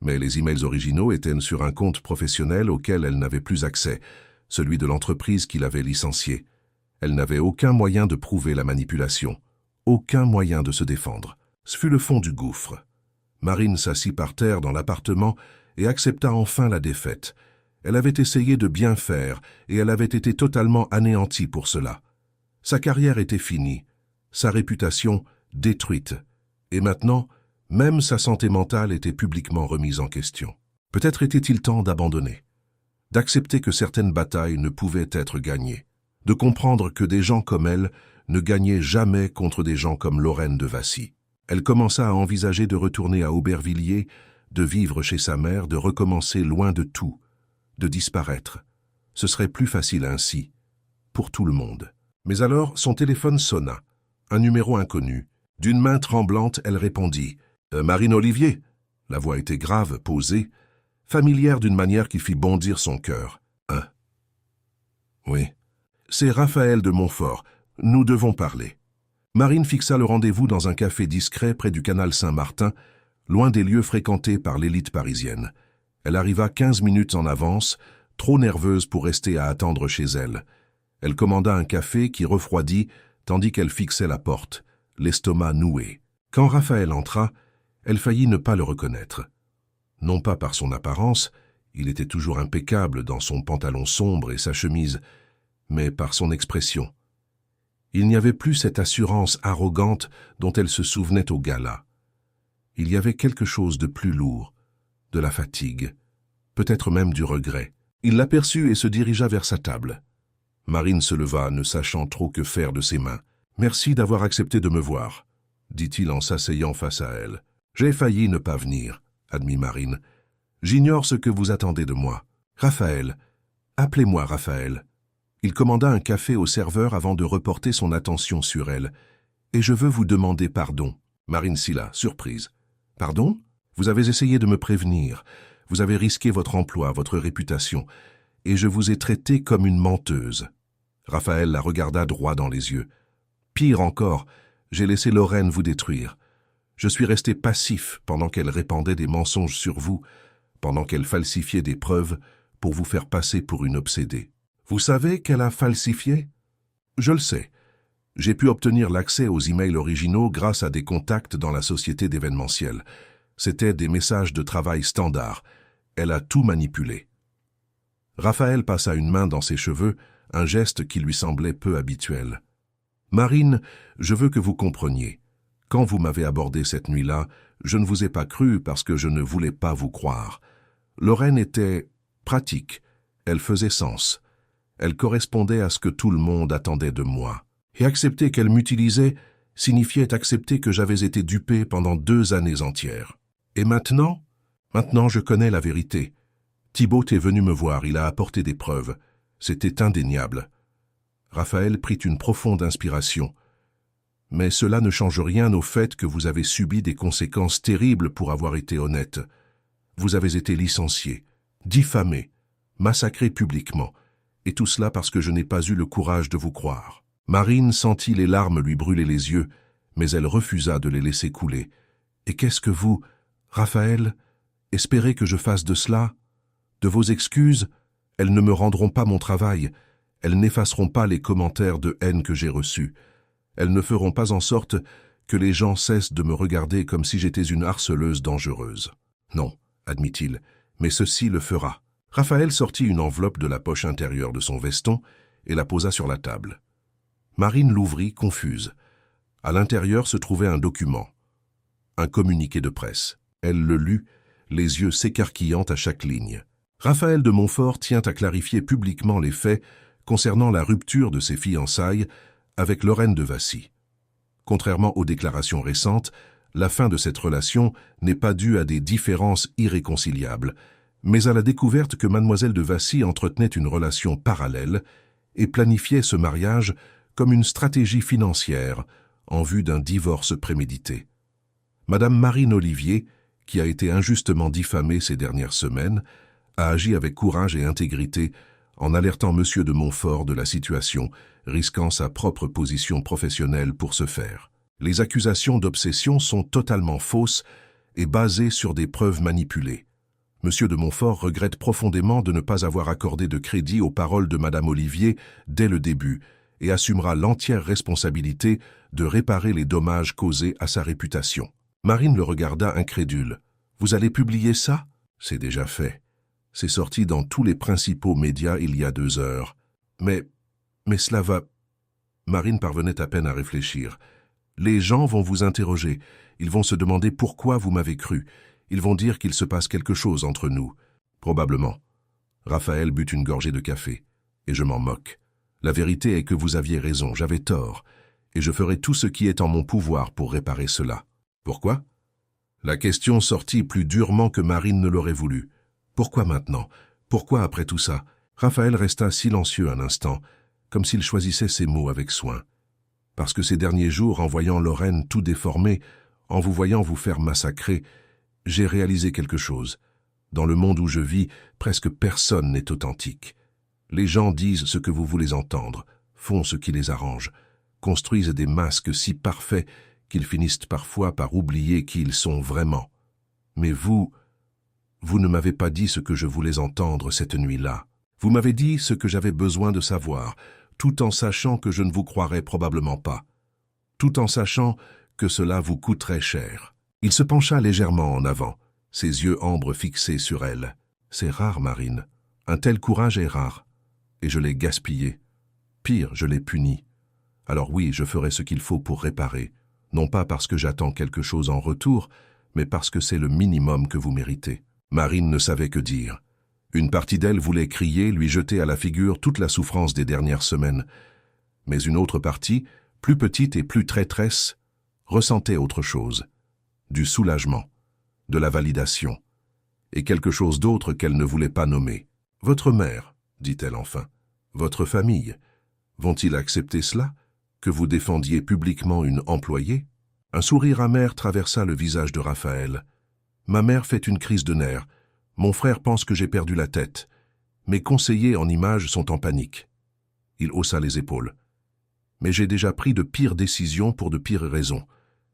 Mais les emails originaux étaient sur un compte professionnel auquel elle n'avait plus accès, celui de l'entreprise qui l'avait licenciée. Elle n'avait aucun moyen de prouver la manipulation, aucun moyen de se défendre. Ce fut le fond du gouffre. Marine s'assit par terre dans l'appartement et accepta enfin la défaite. Elle avait essayé de bien faire et elle avait été totalement anéantie pour cela. Sa carrière était finie, sa réputation détruite, et maintenant, même sa santé mentale était publiquement remise en question. Peut-être était-il temps d'abandonner, d'accepter que certaines batailles ne pouvaient être gagnées, de comprendre que des gens comme elle ne gagnaient jamais contre des gens comme Lorraine de Vassy. Elle commença à envisager de retourner à Aubervilliers, de vivre chez sa mère, de recommencer loin de tout, de disparaître. Ce serait plus facile ainsi, pour tout le monde. Mais alors, son téléphone sonna, un numéro inconnu. D'une main tremblante, elle répondit « Marine Olivier ?» La voix était grave, posée, familière d'une manière qui fit bondir son cœur. « Hein ?»« Oui. »« C'est Raphaël de Montfort. Nous devons parler. » Marine fixa le rendez-vous dans un café discret près du canal Saint-Martin, loin des lieux fréquentés par l'élite parisienne. Elle arriva 15 minutes en avance, trop nerveuse pour rester à attendre chez elle. Elle commanda un café qui refroidit, tandis qu'elle fixait la porte, l'estomac noué. Quand Raphaël entra, elle faillit ne pas le reconnaître. Non pas par son apparence, il était toujours impeccable dans son pantalon sombre et sa chemise, mais par son expression. Il n'y avait plus cette assurance arrogante dont elle se souvenait au gala. Il y avait quelque chose de plus lourd, de la fatigue, peut-être même du regret. Il l'aperçut et se dirigea vers sa table. Marine se leva, ne sachant trop que faire de ses mains. « Merci d'avoir accepté de me voir », dit-il en s'asseyant face à elle. « J'ai failli ne pas venir, » admit Marine. « J'ignore ce que vous attendez de moi. Raphaël, appelez-moi Raphaël. Il commanda un café au serveur avant de reporter son attention sur elle. « Et je veux vous demander pardon. » Marine Silla, surprise. « Pardon? Vous avez essayé de me prévenir. Vous avez risqué votre emploi, votre réputation. Et je vous ai traité comme une menteuse. » Raphaël la regarda droit dans les yeux. « Pire encore, j'ai laissé Lorraine vous détruire. Je suis resté passif pendant qu'elle répandait des mensonges sur vous, pendant qu'elle falsifiait des preuves pour vous faire passer pour une obsédée. Vous savez qu'elle a falsifié? Je le sais. J'ai pu obtenir l'accès aux emails originaux grâce à des contacts dans la société d'événementiel. C'étaient des messages de travail standards. Elle a tout manipulé. » Raphaël passa une main dans ses cheveux, un geste qui lui semblait peu habituel. « Marine, je veux que vous compreniez. Quand vous m'avez abordé cette nuit-là, je ne vous ai pas cru parce que je ne voulais pas vous croire. Lorraine était pratique, elle faisait sens. Elle correspondait à ce que tout le monde attendait de moi. Et accepter qu'elle m'utilisait signifiait accepter que j'avais été dupé pendant 2 années entières. Et maintenant? Maintenant je connais la vérité. Thibault est venu me voir, il a apporté des preuves. C'était indéniable. » Raphaël prit une profonde inspiration. « Mais cela ne change rien au fait que vous avez subi des conséquences terribles pour avoir été honnête. Vous avez été licencié, diffamé, massacré publiquement, et tout cela parce que je n'ai pas eu le courage de vous croire. » Marine sentit les larmes lui brûler les yeux, mais elle refusa de les laisser couler. « Et qu'est-ce que vous, Raphaël, espérez que je fasse de cela? De vos excuses, elles ne me rendront pas mon travail, elles n'effaceront pas les commentaires de haine que j'ai reçus. Elles ne feront pas en sorte que les gens cessent de me regarder comme si j'étais une harceleuse dangereuse. Non, admit-il, mais ceci le fera. » Raphaël sortit une enveloppe de la poche intérieure de son veston et la posa sur la table. Marine l'ouvrit, confuse. À l'intérieur se trouvait un document, un communiqué de presse. Elle le lut, les yeux s'écarquillant à chaque ligne. Raphaël de Montfort tient à clarifier publiquement les faits concernant la rupture de ses fiançailles avec Lorraine de Vassy. Contrairement aux déclarations récentes, la fin de cette relation n'est pas due à des différences irréconciliables, mais à la découverte que mademoiselle de Vassy entretenait une relation parallèle et planifiait ce mariage comme une stratégie financière en vue d'un divorce prémédité. Madame Marine Olivier, qui a été injustement diffamée ces dernières semaines, a agi avec courage et intégrité en alertant Monsieur de Montfort de la situation, risquant sa propre position professionnelle pour ce faire. Les accusations d'obsession sont totalement fausses et basées sur des preuves manipulées. Monsieur de Montfort regrette profondément de ne pas avoir accordé de crédit aux paroles de Madame Olivier dès le début et assumera l'entière responsabilité de réparer les dommages causés à sa réputation. Marine le regarda incrédule. « Vous allez publier ça? C'est déjà fait. C'est sorti dans tous les principaux médias il y a 2 heures. Mais cela va... » Marine parvenait à peine à réfléchir. « Les gens vont vous interroger. Ils vont se demander pourquoi vous m'avez cru. Ils vont dire qu'il se passe quelque chose entre nous. » Probablement. Raphaël but une gorgée de café. Et je m'en moque. La vérité est que vous aviez raison, j'avais tort. Et je ferai tout ce qui est en mon pouvoir pour réparer cela. Pourquoi? La question sortit plus durement que Marine ne l'aurait voulu. Pourquoi maintenant? Pourquoi après tout ça? Raphaël resta silencieux un instant, comme s'il choisissait ses mots avec soin. Parce que ces derniers jours, en voyant Lorraine tout déformée, en vous voyant vous faire massacrer, j'ai réalisé quelque chose. Dans le monde où je vis, presque personne n'est authentique. Les gens disent ce que vous voulez entendre, font ce qui les arrange, construisent des masques si parfaits qu'ils finissent parfois par oublier qui ils sont vraiment. Mais vous ne m'avez pas dit ce que je voulais entendre cette nuit-là. Vous m'avez dit ce que j'avais besoin de savoir, tout en sachant que je ne vous croirais probablement pas, tout en sachant que cela vous coûterait cher. Il se pencha légèrement en avant, ses yeux ambres fixés sur elle. C'est rare, Marine. Un tel courage est rare. Et je l'ai gaspillé. Pire, je l'ai puni. Alors oui, je ferai ce qu'il faut pour réparer, non pas parce que j'attends quelque chose en retour, mais parce que c'est le minimum que vous méritez. Marine ne savait que dire. Une partie d'elle voulait crier, lui jeter à la figure toute la souffrance des dernières semaines. Mais une autre partie, plus petite et plus traîtresse, ressentait autre chose. Du soulagement, de la validation, et quelque chose d'autre qu'elle ne voulait pas nommer. « Votre mère », dit-elle enfin. Votre famille, vont-ils accepter cela? Que vous défendiez publiquement une employée? Un sourire amer traversa le visage de Raphaël. Ma mère fait une crise de nerfs. Mon frère pense que j'ai perdu la tête. Mes conseillers en images sont en panique. Il haussa les épaules. Mais j'ai déjà pris de pires décisions pour de pires raisons.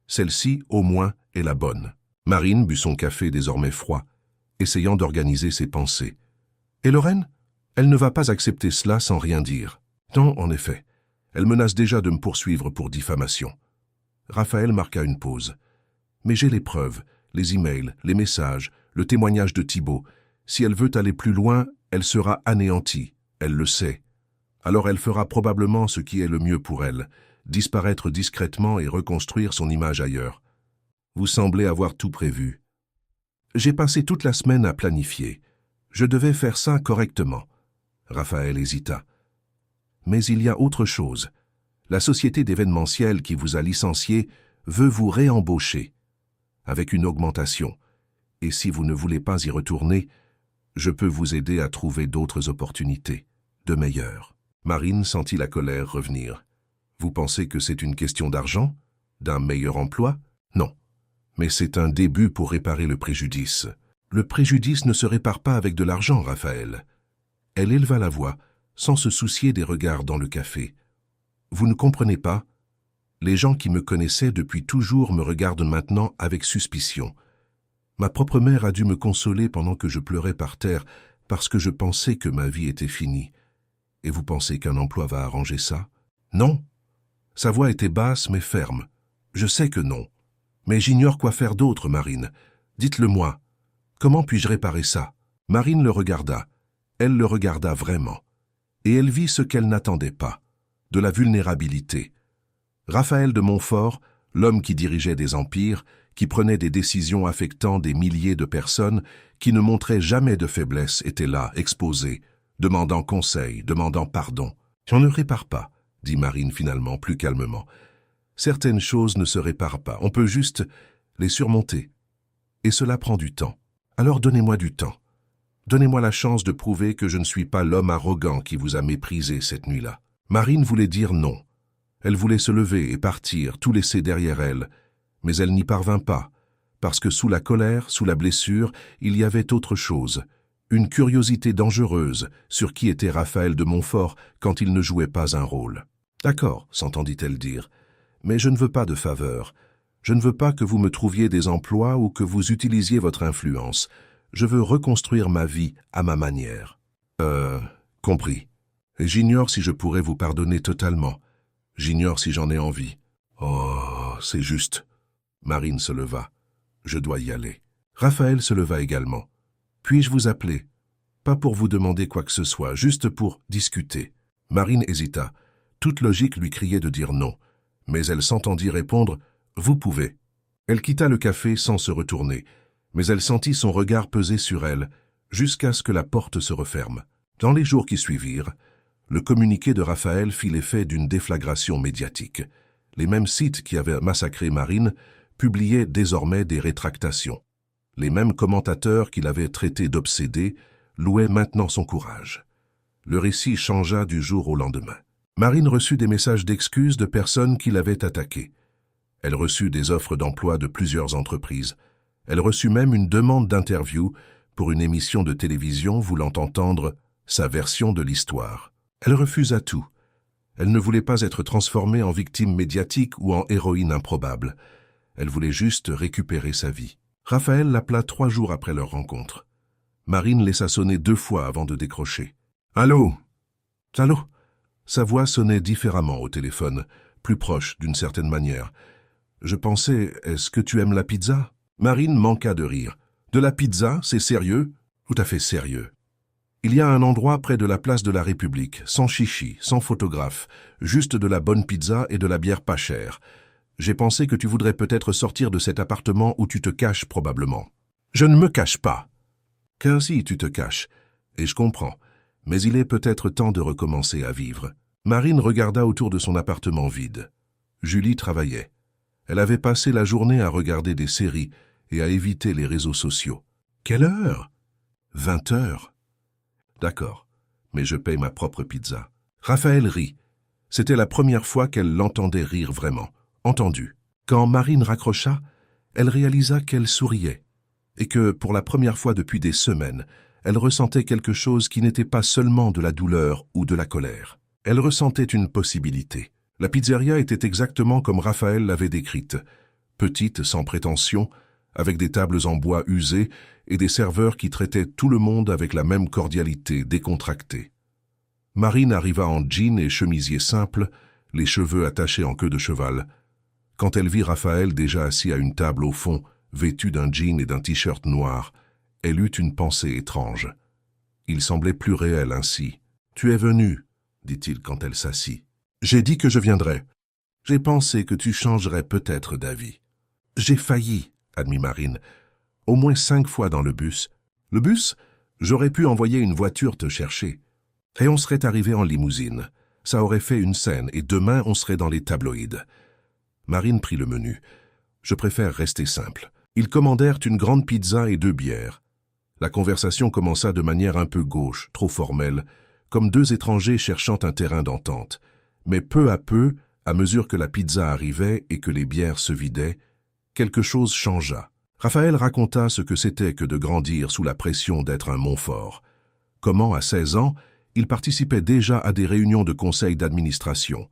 Celle-ci, au moins, est la bonne. Marine but son café désormais froid, essayant d'organiser ses pensées. Et Lorraine? Elle ne va pas accepter cela sans rien dire. Non, en effet. Elle menace déjà de me poursuivre pour diffamation. Raphaël marqua une pause. Mais j'ai les preuves, les emails, les messages, le témoignage de Thibault. Si elle veut aller plus loin, elle sera anéantie. Elle le sait. Alors elle fera probablement ce qui est le mieux pour elle, disparaître discrètement et reconstruire son image ailleurs. Vous semblez avoir tout prévu. J'ai passé toute la semaine à planifier. Je devais faire ça correctement. Raphaël hésita. Mais il y a autre chose. La société d'événementiel qui vous a licencié veut vous réembaucher, avec une augmentation. Et si vous ne voulez pas y retourner, je peux vous aider à trouver d'autres opportunités, de meilleures. Marine sentit la colère revenir. Vous pensez que c'est une question d'argent? D'un meilleur emploi? Non. Mais c'est un début pour réparer le préjudice. Le préjudice ne se répare pas avec de l'argent, Raphaël. Elle éleva la voix, sans se soucier des regards dans le café. Vous ne comprenez pas? Les gens qui me connaissaient depuis toujours me regardent maintenant avec suspicion. Ma propre mère a dû me consoler pendant que je pleurais par terre parce que je pensais que ma vie était finie. Et vous pensez qu'un emploi va arranger ça? Non. Sa voix était basse mais ferme. Je sais que non. Mais j'ignore quoi faire d'autre, Marine. Dites-le-moi. Comment puis-je réparer ça? Marine le regarda. Elle le regarda vraiment. Et elle vit ce qu'elle n'attendait pas. De la vulnérabilité. Raphaël de Montfort, l'homme qui dirigeait des empires, qui prenait des décisions affectant des milliers de personnes, qui ne montrait jamais de faiblesse, était là, exposé, demandant conseil, demandant pardon. « On ne répare pas », dit Marine finalement, plus calmement. « Certaines choses ne se réparent pas, on peut juste les surmonter. Et cela prend du temps. Alors donnez-moi du temps. Donnez-moi la chance de prouver que je ne suis pas l'homme arrogant qui vous a méprisé cette nuit-là. » Marine voulait dire non. Elle voulait se lever et partir, tout laisser derrière elle. Mais elle n'y parvint pas, parce que sous la colère, sous la blessure, il y avait autre chose. Une curiosité dangereuse sur qui était Raphaël de Montfort quand il ne jouait pas un rôle. « D'accord, s'entendit-elle dire, mais je ne veux pas de faveur. Je ne veux pas que vous me trouviez des emplois ou que vous utilisiez votre influence. Je veux reconstruire ma vie à ma manière. » Compris. Et j'ignore si je pourrais vous pardonner totalement. J'ignore si j'en ai envie. Oh, c'est juste. Marine se leva. Je dois y aller. Raphaël se leva également. Puis-je vous appeler? Pas pour vous demander quoi que ce soit, juste pour discuter. Marine hésita. Toute logique lui criait de dire non. Mais elle s'entendit répondre « Vous pouvez ». Elle quitta le café sans se retourner, mais elle sentit son regard peser sur elle, jusqu'à ce que la porte se referme. Dans les jours qui suivirent, le communiqué de Raphaël fit l'effet d'une déflagration médiatique. Les mêmes sites qui avaient massacré Marine publiaient désormais des rétractations. Les mêmes commentateurs qui l'avaient traité d'obsédé louaient maintenant son courage. Le récit changea du jour au lendemain. Marine reçut des messages d'excuses de personnes qui l'avaient attaquée. Elle reçut des offres d'emploi de plusieurs entreprises. Elle reçut même une demande d'interview pour une émission de télévision voulant entendre sa version de l'histoire. Elle refusa tout. Elle ne voulait pas être transformée en victime médiatique ou en héroïne improbable. Elle voulait juste récupérer sa vie. Raphaël l'appela 3 jours après leur rencontre. Marine laissa sonner 2 fois avant de décrocher. « Allô? Allô ?» Sa voix sonnait différemment au téléphone, plus proche d'une certaine manière. Je pensais, est-ce que tu aimes la pizza? Marine manqua de rire. De la pizza, c'est sérieux? Tout à fait sérieux. Il y a un endroit près de la place de la République, sans chichi, sans photographe, juste de la bonne pizza et de la bière pas chère. J'ai pensé que tu voudrais peut-être sortir de cet appartement où tu te caches probablement. Je ne me cache pas. Car si tu te caches, et je comprends, mais il est peut-être temps de recommencer à vivre. Marine regarda autour de son appartement vide. Julie travaillait. Elle avait passé la journée à regarder des séries et à éviter les réseaux sociaux. Quelle heure? 20 heures. D'accord. mais je paye ma propre pizza. » Raphaël rit. C'était la première fois qu'elle l'entendait rire vraiment. Entendu. Quand Marine raccrocha, elle réalisa qu'elle souriait, et que, pour la première fois depuis des semaines, elle ressentait quelque chose qui n'était pas seulement de la douleur ou de la colère. Elle ressentait une possibilité. La pizzeria était exactement comme Raphaël l'avait décrite. Petite, sans prétention, avec des tables en bois usées et des serveurs qui traitaient tout le monde avec la même cordialité décontractée. Marine arriva en jean et chemisier simple, les cheveux attachés en queue de cheval. Quand elle vit Raphaël déjà assis à une table au fond, vêtu d'un jean et d'un t-shirt noir, elle eut une pensée étrange. Il semblait plus réel ainsi. « Tu es venu, dit-il quand elle s'assit. J'ai dit que je viendrais. J'ai pensé que tu changerais peut-être d'avis. J'ai failli, admit Marine, au moins 5 fois dans le bus. Le bus? J'aurais pu envoyer une voiture te chercher. Et on serait arrivé en limousine. Ça aurait fait une scène, et demain on serait dans les tabloïds. Marine prit le menu. Je préfère rester simple. Ils commandèrent une grande pizza et 2 bières. La conversation commença de manière un peu gauche, trop formelle, comme 2 étrangers cherchant un terrain d'entente. Mais peu à peu, à mesure que la pizza arrivait et que les bières se vidaient, quelque chose changea. Raphaël raconta ce que c'était que de grandir sous la pression d'être un Montfort. Comment, à 16 ans, il participait déjà à des réunions de conseil d'administration.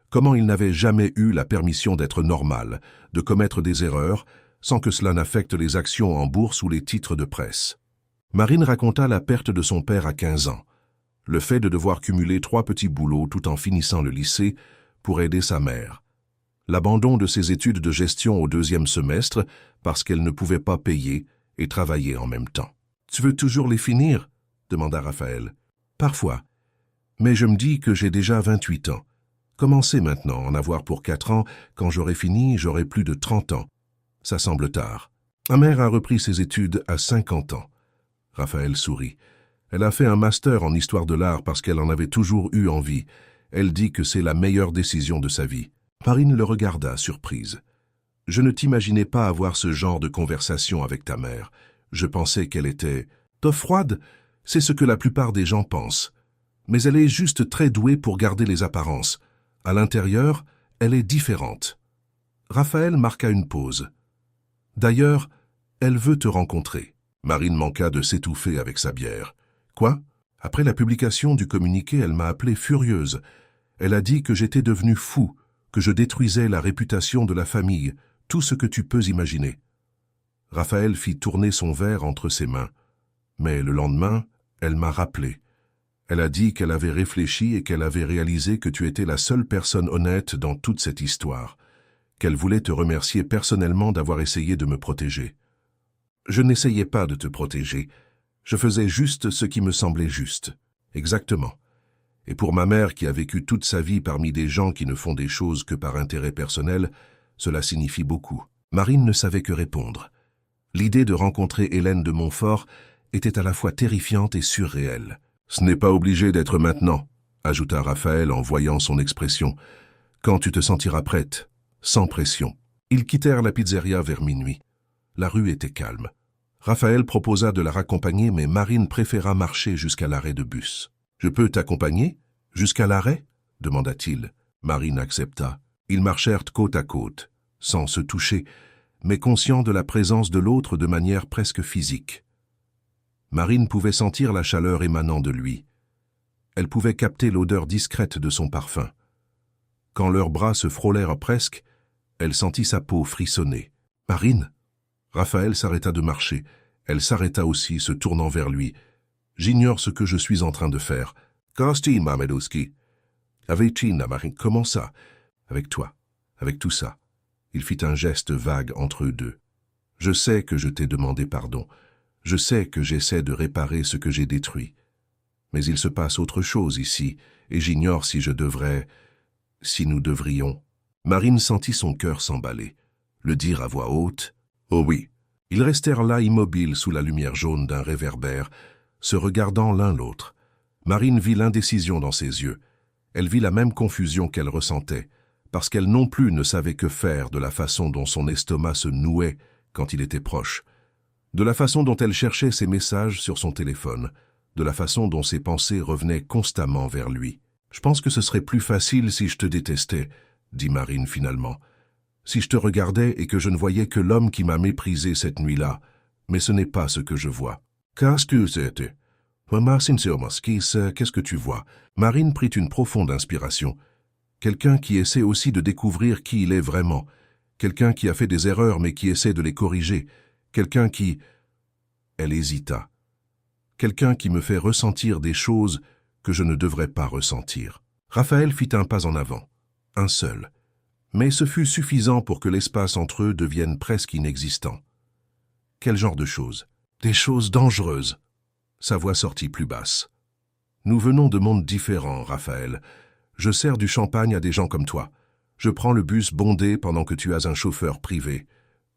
Comment il n'avait jamais eu la permission d'être normal, de commettre des erreurs, sans que cela n'affecte les actions en bourse ou les titres de presse. Marine raconta la perte de son père à 15 ans, le fait de devoir cumuler 3 petits boulots tout en finissant le lycée pour aider sa mère, l'abandon de ses études de gestion au 2e semestre parce qu'elle ne pouvait pas payer et travailler en même temps. « Tu veux toujours les finir ?» demanda Raphaël. « Parfois. Mais je me dis que j'ai déjà 28 ans. Commencer maintenant, en avoir pour 4 ans, quand j'aurai fini, j'aurai plus de 30 ans. Ça semble tard. Ma mère a repris ses études à 50 ans. » Raphaël sourit. Elle a fait un master en histoire de l'art parce qu'elle en avait toujours eu envie. Elle dit que c'est la meilleure décision de sa vie. Marine le regarda, surprise. « Je ne t'imaginais pas avoir ce genre de conversation avec ta mère. Je pensais qu'elle était... froide, c'est ce que la plupart des gens pensent. Mais elle est juste très douée pour garder les apparences. À l'intérieur, elle est différente. » Raphaël marqua une pause. « D'ailleurs, elle veut te rencontrer. » Marine manqua de s'étouffer avec sa bière. « Quoi ? Après la publication du communiqué, elle m'a appelée furieuse. Elle a dit que j'étais devenu fou, que je détruisais la réputation de la famille, tout ce que tu peux imaginer. » Raphaël fit tourner son verre entre ses mains. Mais le lendemain, elle m'a rappelé. Elle a dit qu'elle avait réfléchi et qu'elle avait réalisé que tu étais la seule personne honnête dans toute cette histoire, qu'elle voulait te remercier personnellement d'avoir essayé de me protéger. Je n'essayais pas de te protéger. Je faisais juste ce qui me semblait juste. Exactement. Et pour ma mère qui a vécu toute sa vie parmi des gens qui ne font des choses que par intérêt personnel, cela signifie beaucoup. Marine ne savait que répondre. L'idée de rencontrer Hélène de Montfort était à la fois terrifiante et surréelle. « Ce n'est pas obligé d'être maintenant », ajouta Raphaël en voyant son expression. « Quand tu te sentiras prête, sans pression. » Ils quittèrent la pizzeria vers minuit. La rue était calme. Raphaël proposa de la raccompagner, mais Marine préféra marcher jusqu'à l'arrêt de bus. « Je peux t'accompagner? Jusqu'à l'arrêt ?» demanda-t-il. Marine accepta. Ils marchèrent côte à côte, sans se toucher, mais conscients de la présence de l'autre de manière presque physique. Marine pouvait sentir la chaleur émanant de lui. Elle pouvait capter l'odeur discrète de son parfum. Quand leurs bras se frôlèrent presque, elle sentit sa peau frissonner. « Marine !» Raphaël s'arrêta de marcher. Elle s'arrêta aussi, se tournant vers lui. « J'ignore ce que je suis en train de faire. »« Qu'est-ce Mamedowski ?»« Avec Tina, Marine, comment ça ?»« Avec toi, avec tout ça. » Il fit un geste vague entre eux deux. « Je sais que je t'ai demandé pardon. Je sais que j'essaie de réparer ce que j'ai détruit. Mais il se passe autre chose ici, et j'ignore si je devrais... si nous devrions... » Marine sentit son cœur s'emballer. Le dire à voix haute. « Oh oui. » Ils restèrent là immobiles sous la lumière jaune d'un réverbère, se regardant l'un l'autre. Marine vit l'indécision dans ses yeux. Elle vit la même confusion qu'elle ressentait, parce qu'elle non plus ne savait que faire de la façon dont son estomac se nouait quand il était proche, de la façon dont elle cherchait ses messages sur son téléphone, de la façon dont ses pensées revenaient constamment vers lui. « Je pense que ce serait plus facile si je te détestais, » dit Marine finalement. « Si je te regardais et que je ne voyais que l'homme qui m'a méprisé cette nuit-là, mais ce n'est pas ce que je vois. »« Qu'est-ce que c'était ? Qu'est-ce que tu vois ?» Marine prit une profonde inspiration. Quelqu'un qui essaie aussi de découvrir qui il est vraiment. Quelqu'un qui a fait des erreurs mais qui essaie de les corriger. Quelqu'un qui... Elle hésita. Quelqu'un qui me fait ressentir des choses que je ne devrais pas ressentir. Raphaël fit un pas en avant, un seul. Mais ce fut suffisant pour que l'espace entre eux devienne presque inexistant. Quel genre de choses? Des choses dangereuses. Sa voix sortit plus basse. Nous venons de mondes différents, Raphaël. Je sers du champagne à des gens comme toi. Je prends le bus bondé pendant que tu as un chauffeur privé.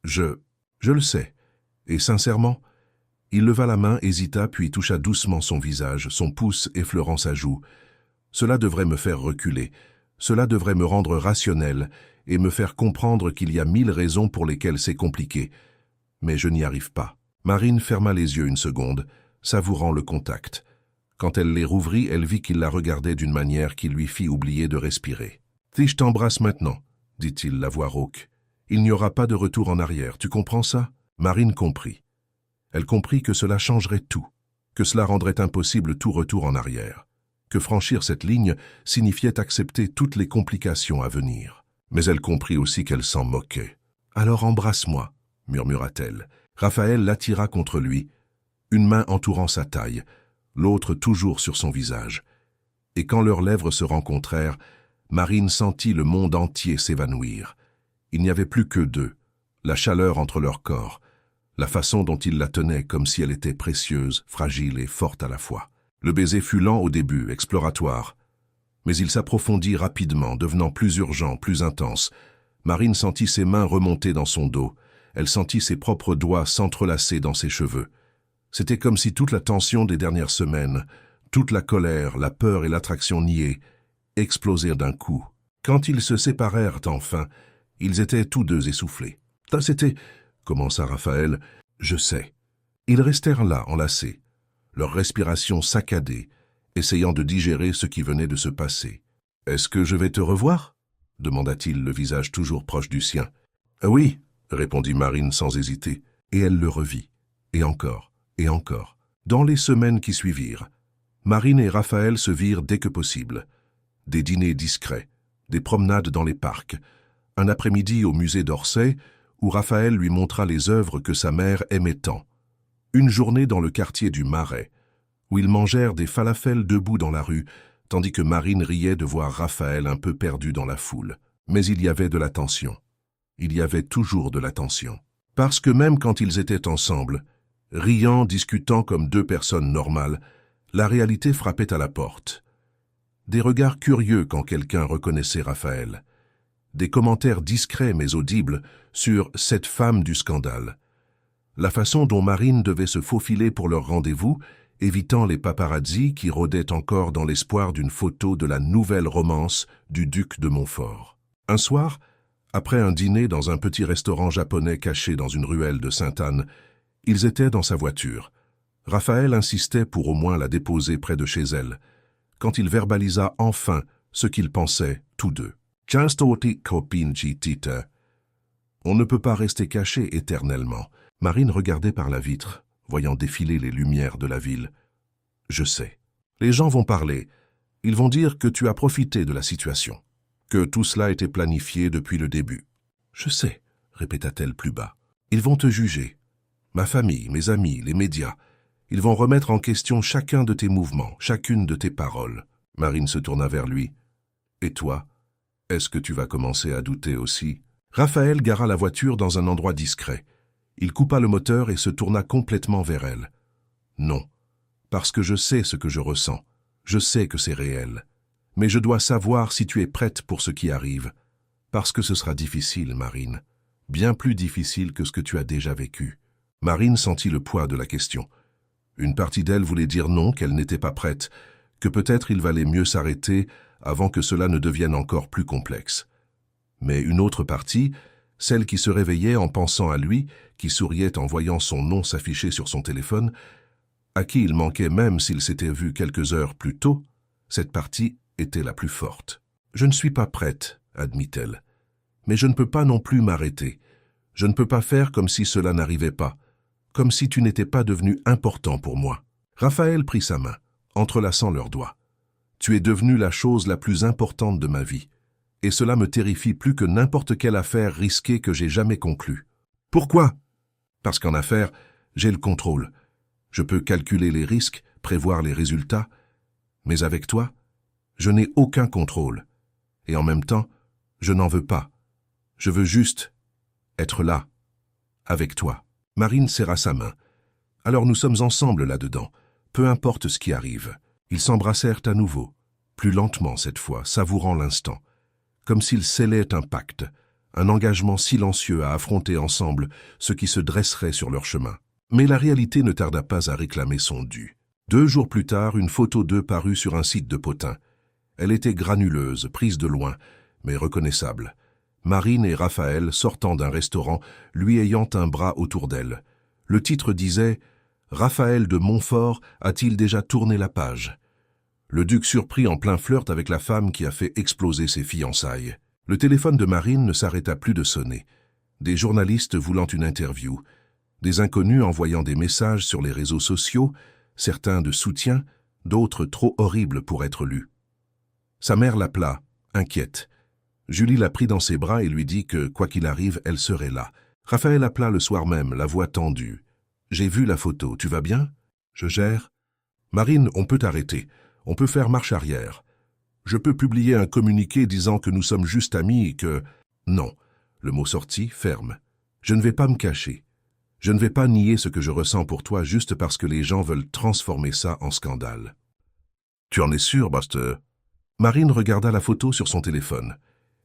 Je le sais. Et sincèrement, il leva la main, hésita, puis toucha doucement son visage, son pouce effleurant sa joue. Cela devrait me faire reculer. Cela devrait me rendre rationnel et me faire comprendre qu'il y a 1000 raisons pour lesquelles c'est compliqué. Mais je n'y arrive pas. Marine ferma les yeux une seconde, savourant le contact. Quand elle les rouvrit, elle vit qu'il la regardait d'une manière qui lui fit oublier de respirer. « Si je t'embrasse maintenant, » dit-il, la voix rauque. « Il n'y aura pas de retour en arrière, tu comprends ça ?» Marine comprit. Elle comprit que cela changerait tout, que cela rendrait impossible tout retour en arrière, que franchir cette ligne signifiait accepter toutes les complications à venir. Mais elle comprit aussi qu'elle s'en moquait. « Alors embrasse-moi » murmura-t-elle. Raphaël l'attira contre lui, une main entourant sa taille, l'autre toujours sur son visage. Et quand leurs lèvres se rencontrèrent, Marine sentit le monde entier s'évanouir. Il n'y avait plus que deux, la chaleur entre leurs corps, la façon dont il la tenait comme si elle était précieuse, fragile et forte à la fois. Le baiser fut lent au début, exploratoire, mais il s'approfondit rapidement, devenant plus urgent, plus intense. Marine sentit ses mains remonter dans son dos. Elle sentit ses propres doigts s'entrelacer dans ses cheveux. C'était comme si toute la tension des dernières semaines, toute la colère, la peur et l'attraction niée, explosèrent d'un coup. Quand ils se séparèrent enfin, ils étaient tous deux essoufflés. « Ça c'était... » commença Raphaël. « Je sais. » Ils restèrent là, enlacés, leur respiration saccadée, essayant de digérer ce qui venait de se passer. « Est-ce que je vais te revoir ?» demanda-t-il, le visage toujours proche du sien. « Oui, » répondit Marine sans hésiter, et elle le revit, et encore, et encore. Dans les semaines qui suivirent, Marine et Raphaël se virent dès que possible. Des dîners discrets, des promenades dans les parcs, un après-midi au musée d'Orsay, où Raphaël lui montra les œuvres que sa mère aimait tant. Une journée dans le quartier du Marais, où ils mangèrent des falafels debout dans la rue, tandis que Marine riait de voir Raphaël un peu perdu dans la foule. Mais il y avait de la tension. Il y avait toujours de la tension. Parce que même quand ils étaient ensemble, riant, discutant comme deux personnes normales, la réalité frappait à la porte. Des regards curieux quand quelqu'un reconnaissait Raphaël. Des commentaires discrets mais audibles sur cette femme du scandale. La façon dont Marine devait se faufiler pour leur rendez-vous, évitant les paparazzis qui rôdaient encore dans l'espoir d'une photo de la nouvelle romance du duc de Montfort. Un soir, après un dîner dans un petit restaurant japonais caché dans une ruelle de Sainte-Anne, ils étaient dans sa voiture. Raphaël insistait pour au moins la déposer près de chez elle, quand il verbalisa enfin ce qu'ils pensaient tous deux. On ne peut pas rester caché éternellement. Marine regardait par la vitre, voyant défiler les lumières de la ville. Je sais. Les gens vont parler. Ils vont dire que tu as profité de la situation, que tout cela était planifié depuis le début. Je sais, répéta-t-elle plus bas. Ils vont te juger. Ma famille, mes amis, les médias. Ils vont remettre en question chacun de tes mouvements, chacune de tes paroles. Marine se tourna vers lui. Et toi? Est-ce que tu vas commencer à douter aussi? Raphaël gara la voiture dans un endroit discret. Il coupa le moteur et se tourna complètement vers elle. Non, parce que je sais ce que je ressens. Je sais que c'est réel. Mais je dois savoir si tu es prête pour ce qui arrive. Parce que ce sera difficile, Marine. Bien plus difficile que ce que tu as déjà vécu. Marine sentit le poids de la question. Une partie d'elle voulait dire non, qu'elle n'était pas prête, que peut-être il valait mieux s'arrêter avant que cela ne devienne encore plus complexe. Mais une autre partie, celle qui se réveillait en pensant à lui, qui souriait en voyant son nom s'afficher sur son téléphone, à qui il manquait même s'il s'était vu quelques heures plus tôt, cette partie était la plus forte. « Je ne suis pas prête, admit-elle. Mais je ne peux pas non plus m'arrêter. Je ne peux pas faire comme si cela n'arrivait pas, comme si tu n'étais pas devenu important pour moi. » Raphaël prit sa main, entrelaçant leurs doigts. « Tu es devenue la chose la plus importante de ma vie, et cela me terrifie plus que n'importe quelle affaire risquée que j'ai jamais conclue. » « Pourquoi ? » ?»« Parce qu'en affaires, j'ai le contrôle. Je peux calculer les risques, prévoir les résultats, mais avec toi, je n'ai aucun contrôle. Et en même temps, je n'en veux pas. Je veux juste être là, avec toi. » Marine serra sa main. « Alors nous sommes ensemble là-dedans, peu importe ce qui arrive. » Ils s'embrassèrent à nouveau, plus lentement cette fois, savourant l'instant, comme s'ils scellaient un pacte, un engagement silencieux à affronter ensemble ce qui se dresserait sur leur chemin. Mais la réalité ne tarda pas à réclamer son dû. 2 jours plus tard, une photo d'eux parut sur un site de potins. Elle était granuleuse, prise de loin, mais reconnaissable. Marine et Raphaël sortant d'un restaurant, lui ayant un bras autour d'elle. Le titre disait « Raphaël de Montfort a-t-il déjà tourné la page ?» Le duc surpris en plein flirt avec la femme qui a fait exploser ses fiançailles. Le téléphone de Marine ne s'arrêta plus de sonner. Des journalistes voulant une interview, des inconnus envoyant des messages sur les réseaux sociaux, certains de soutien, d'autres trop horribles pour être lus. Sa mère l'appela, inquiète. Julie la prit dans ses bras et lui dit que, quoi qu'il arrive, elle serait là. Raphaël appela le soir même, la voix tendue. « J'ai vu la photo, tu vas bien ? Je gère. »« Marine, on peut t'arrêter. On peut faire marche arrière. Je peux publier un communiqué disant que nous sommes juste amis et que... » Non, le mot sortit, ferme. « Je ne vais pas me cacher. Je ne vais pas nier ce que je ressens pour toi juste parce que les gens veulent transformer ça en scandale. »« Tu en es sûr, Buster ?» Marine regarda la photo sur son téléphone.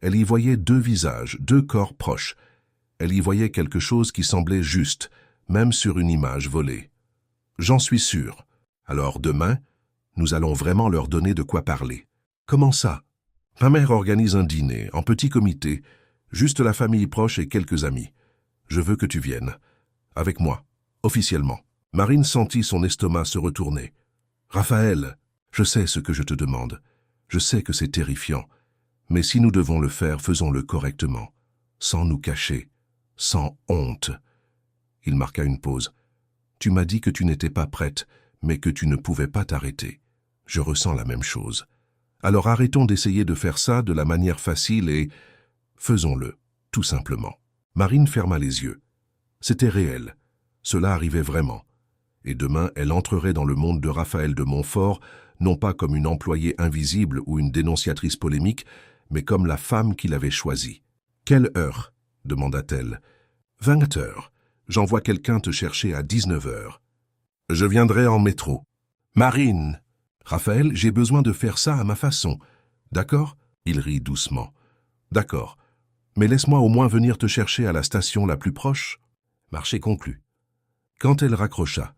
Elle y voyait 2 visages, 2 corps proches. Elle y voyait quelque chose qui semblait juste, même sur une image volée. « J'en suis sûr. Alors demain, nous allons vraiment leur donner de quoi parler. »« Comment ça ? » ?»« Ma mère organise un dîner, en petit comité, juste la famille proche et quelques amis. Je veux que tu viennes. Avec moi, officiellement. » Marine sentit son estomac se retourner. « Raphaël, je sais ce que je te demande. Je sais que c'est terrifiant. Mais si nous devons le faire, faisons-le correctement, sans nous cacher, sans honte. » Il marqua une pause. « Tu m'as dit que tu n'étais pas prête, mais que tu ne pouvais pas t'arrêter. Je ressens la même chose. Alors arrêtons d'essayer de faire ça de la manière facile et faisons-le, tout simplement. » Marine ferma les yeux. C'était réel. Cela arrivait vraiment. Et demain, elle entrerait dans le monde de Raphaël de Montfort, non pas comme une employée invisible ou une dénonciatrice polémique, mais comme la femme qu'il avait choisie. « Quelle heure ?» demanda-t-elle. « 20 heures. J'envoie quelqu'un te chercher à 19 heures. Je viendrai en métro. »« Marine !»« Raphaël, j'ai besoin de faire ça à ma façon. D'accord ?» Il rit doucement. « D'accord. Mais laisse-moi au moins venir te chercher à la station la plus proche. » Marché conclu. Quand elle raccrocha,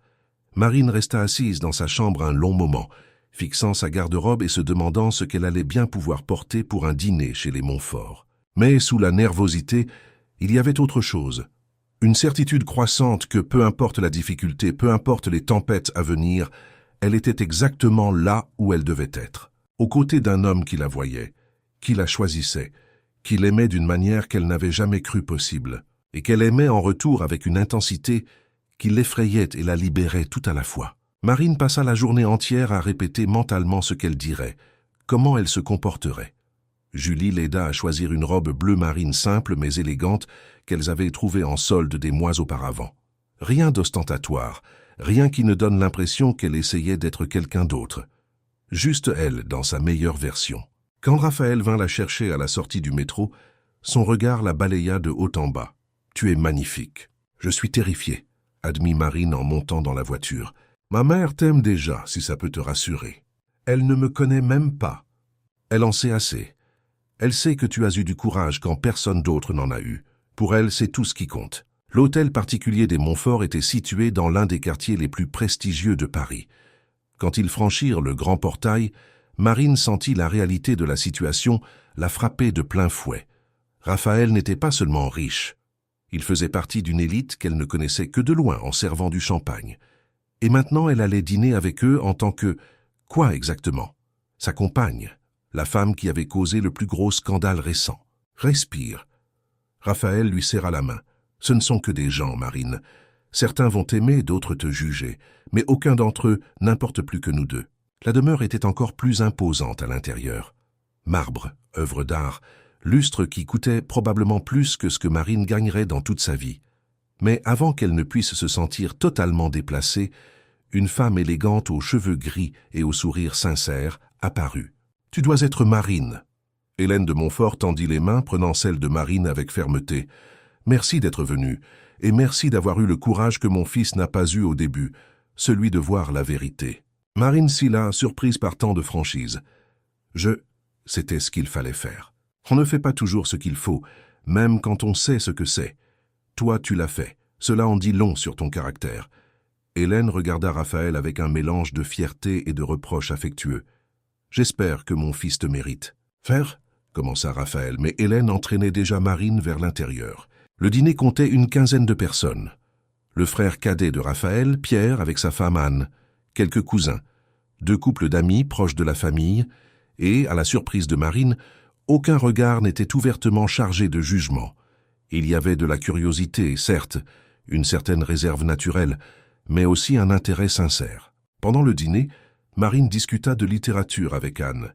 Marine resta assise dans sa chambre un long moment, fixant sa garde-robe et se demandant ce qu'elle allait bien pouvoir porter pour un dîner chez les Montfort. Mais sous la nervosité, il y avait autre chose. Une certitude croissante que peu importe la difficulté, peu importe les tempêtes à venir, elle était exactement là où elle devait être, aux côtés d'un homme qui la voyait, qui la choisissait, qui l'aimait d'une manière qu'elle n'avait jamais cru possible, et qu'elle aimait en retour avec une intensité qui l'effrayait et la libérait tout à la fois. Marine passa la journée entière à répéter mentalement ce qu'elle dirait, comment elle se comporterait. Julie l'aida à choisir une robe bleu marine simple mais élégante qu'elles avaient trouvée en solde des mois auparavant. Rien d'ostentatoire, rien qui ne donne l'impression qu'elle essayait d'être quelqu'un d'autre. Juste elle, dans sa meilleure version. Quand Raphaël vint la chercher à la sortie du métro, son regard la balaya de haut en bas. « Tu es magnifique. Je suis terrifiée, » admit Marine en montant dans la voiture. « Ma mère t'aime déjà, si ça peut te rassurer. Elle ne me connaît même pas. Elle en sait assez. Elle sait que tu as eu du courage quand personne d'autre n'en a eu. Pour elle, c'est tout ce qui compte. » L'hôtel particulier des Montfort était situé dans l'un des quartiers les plus prestigieux de Paris. Quand ils franchirent le grand portail, Marine sentit la réalité de la situation la frapper de plein fouet. Raphaël n'était pas seulement riche. Il faisait partie d'une élite qu'elle ne connaissait que de loin en servant du champagne. Et maintenant elle allait dîner avec eux en tant que... Quoi exactement? Sa compagne, la femme qui avait causé le plus gros scandale récent. Respire. Raphaël lui serra la main. Ce ne sont que des gens, Marine. Certains vont t'aimer, d'autres te juger, mais aucun d'entre eux n'importe plus que nous deux. La demeure était encore plus imposante à l'intérieur. Marbre, œuvre d'art, lustre qui coûtait probablement plus que ce que Marine gagnerait dans toute sa vie. Mais avant qu'elle ne puisse se sentir totalement déplacée, une femme élégante aux cheveux gris et au sourire sincère apparut. « Tu dois être Marine. » Hélène de Montfort tendit les mains, prenant celle de Marine avec fermeté. « Merci d'être venue, et merci d'avoir eu le courage que mon fils n'a pas eu au début, celui de voir la vérité. » Marine Silla, surprise par tant de franchise. C'était ce qu'il fallait faire. On ne fait pas toujours ce qu'il faut, même quand on sait ce que c'est. Toi, tu l'as fait. Cela en dit long sur ton caractère. Hélène regarda Raphaël avec un mélange de fierté et de reproche affectueux. « J'espère que mon fils te mérite. »« Faire ?» commença Raphaël, mais Hélène entraînait déjà Marine vers l'intérieur. Le dîner comptait une quinzaine de personnes. Le frère cadet de Raphaël, Pierre, avec sa femme Anne, quelques cousins, 2 couples d'amis proches de la famille, et, à la surprise de Marine, aucun regard n'était ouvertement chargé de jugement. Il y avait de la curiosité, certes, une certaine réserve naturelle, mais aussi un intérêt sincère. Pendant le dîner, Marine discuta de littérature avec Anne.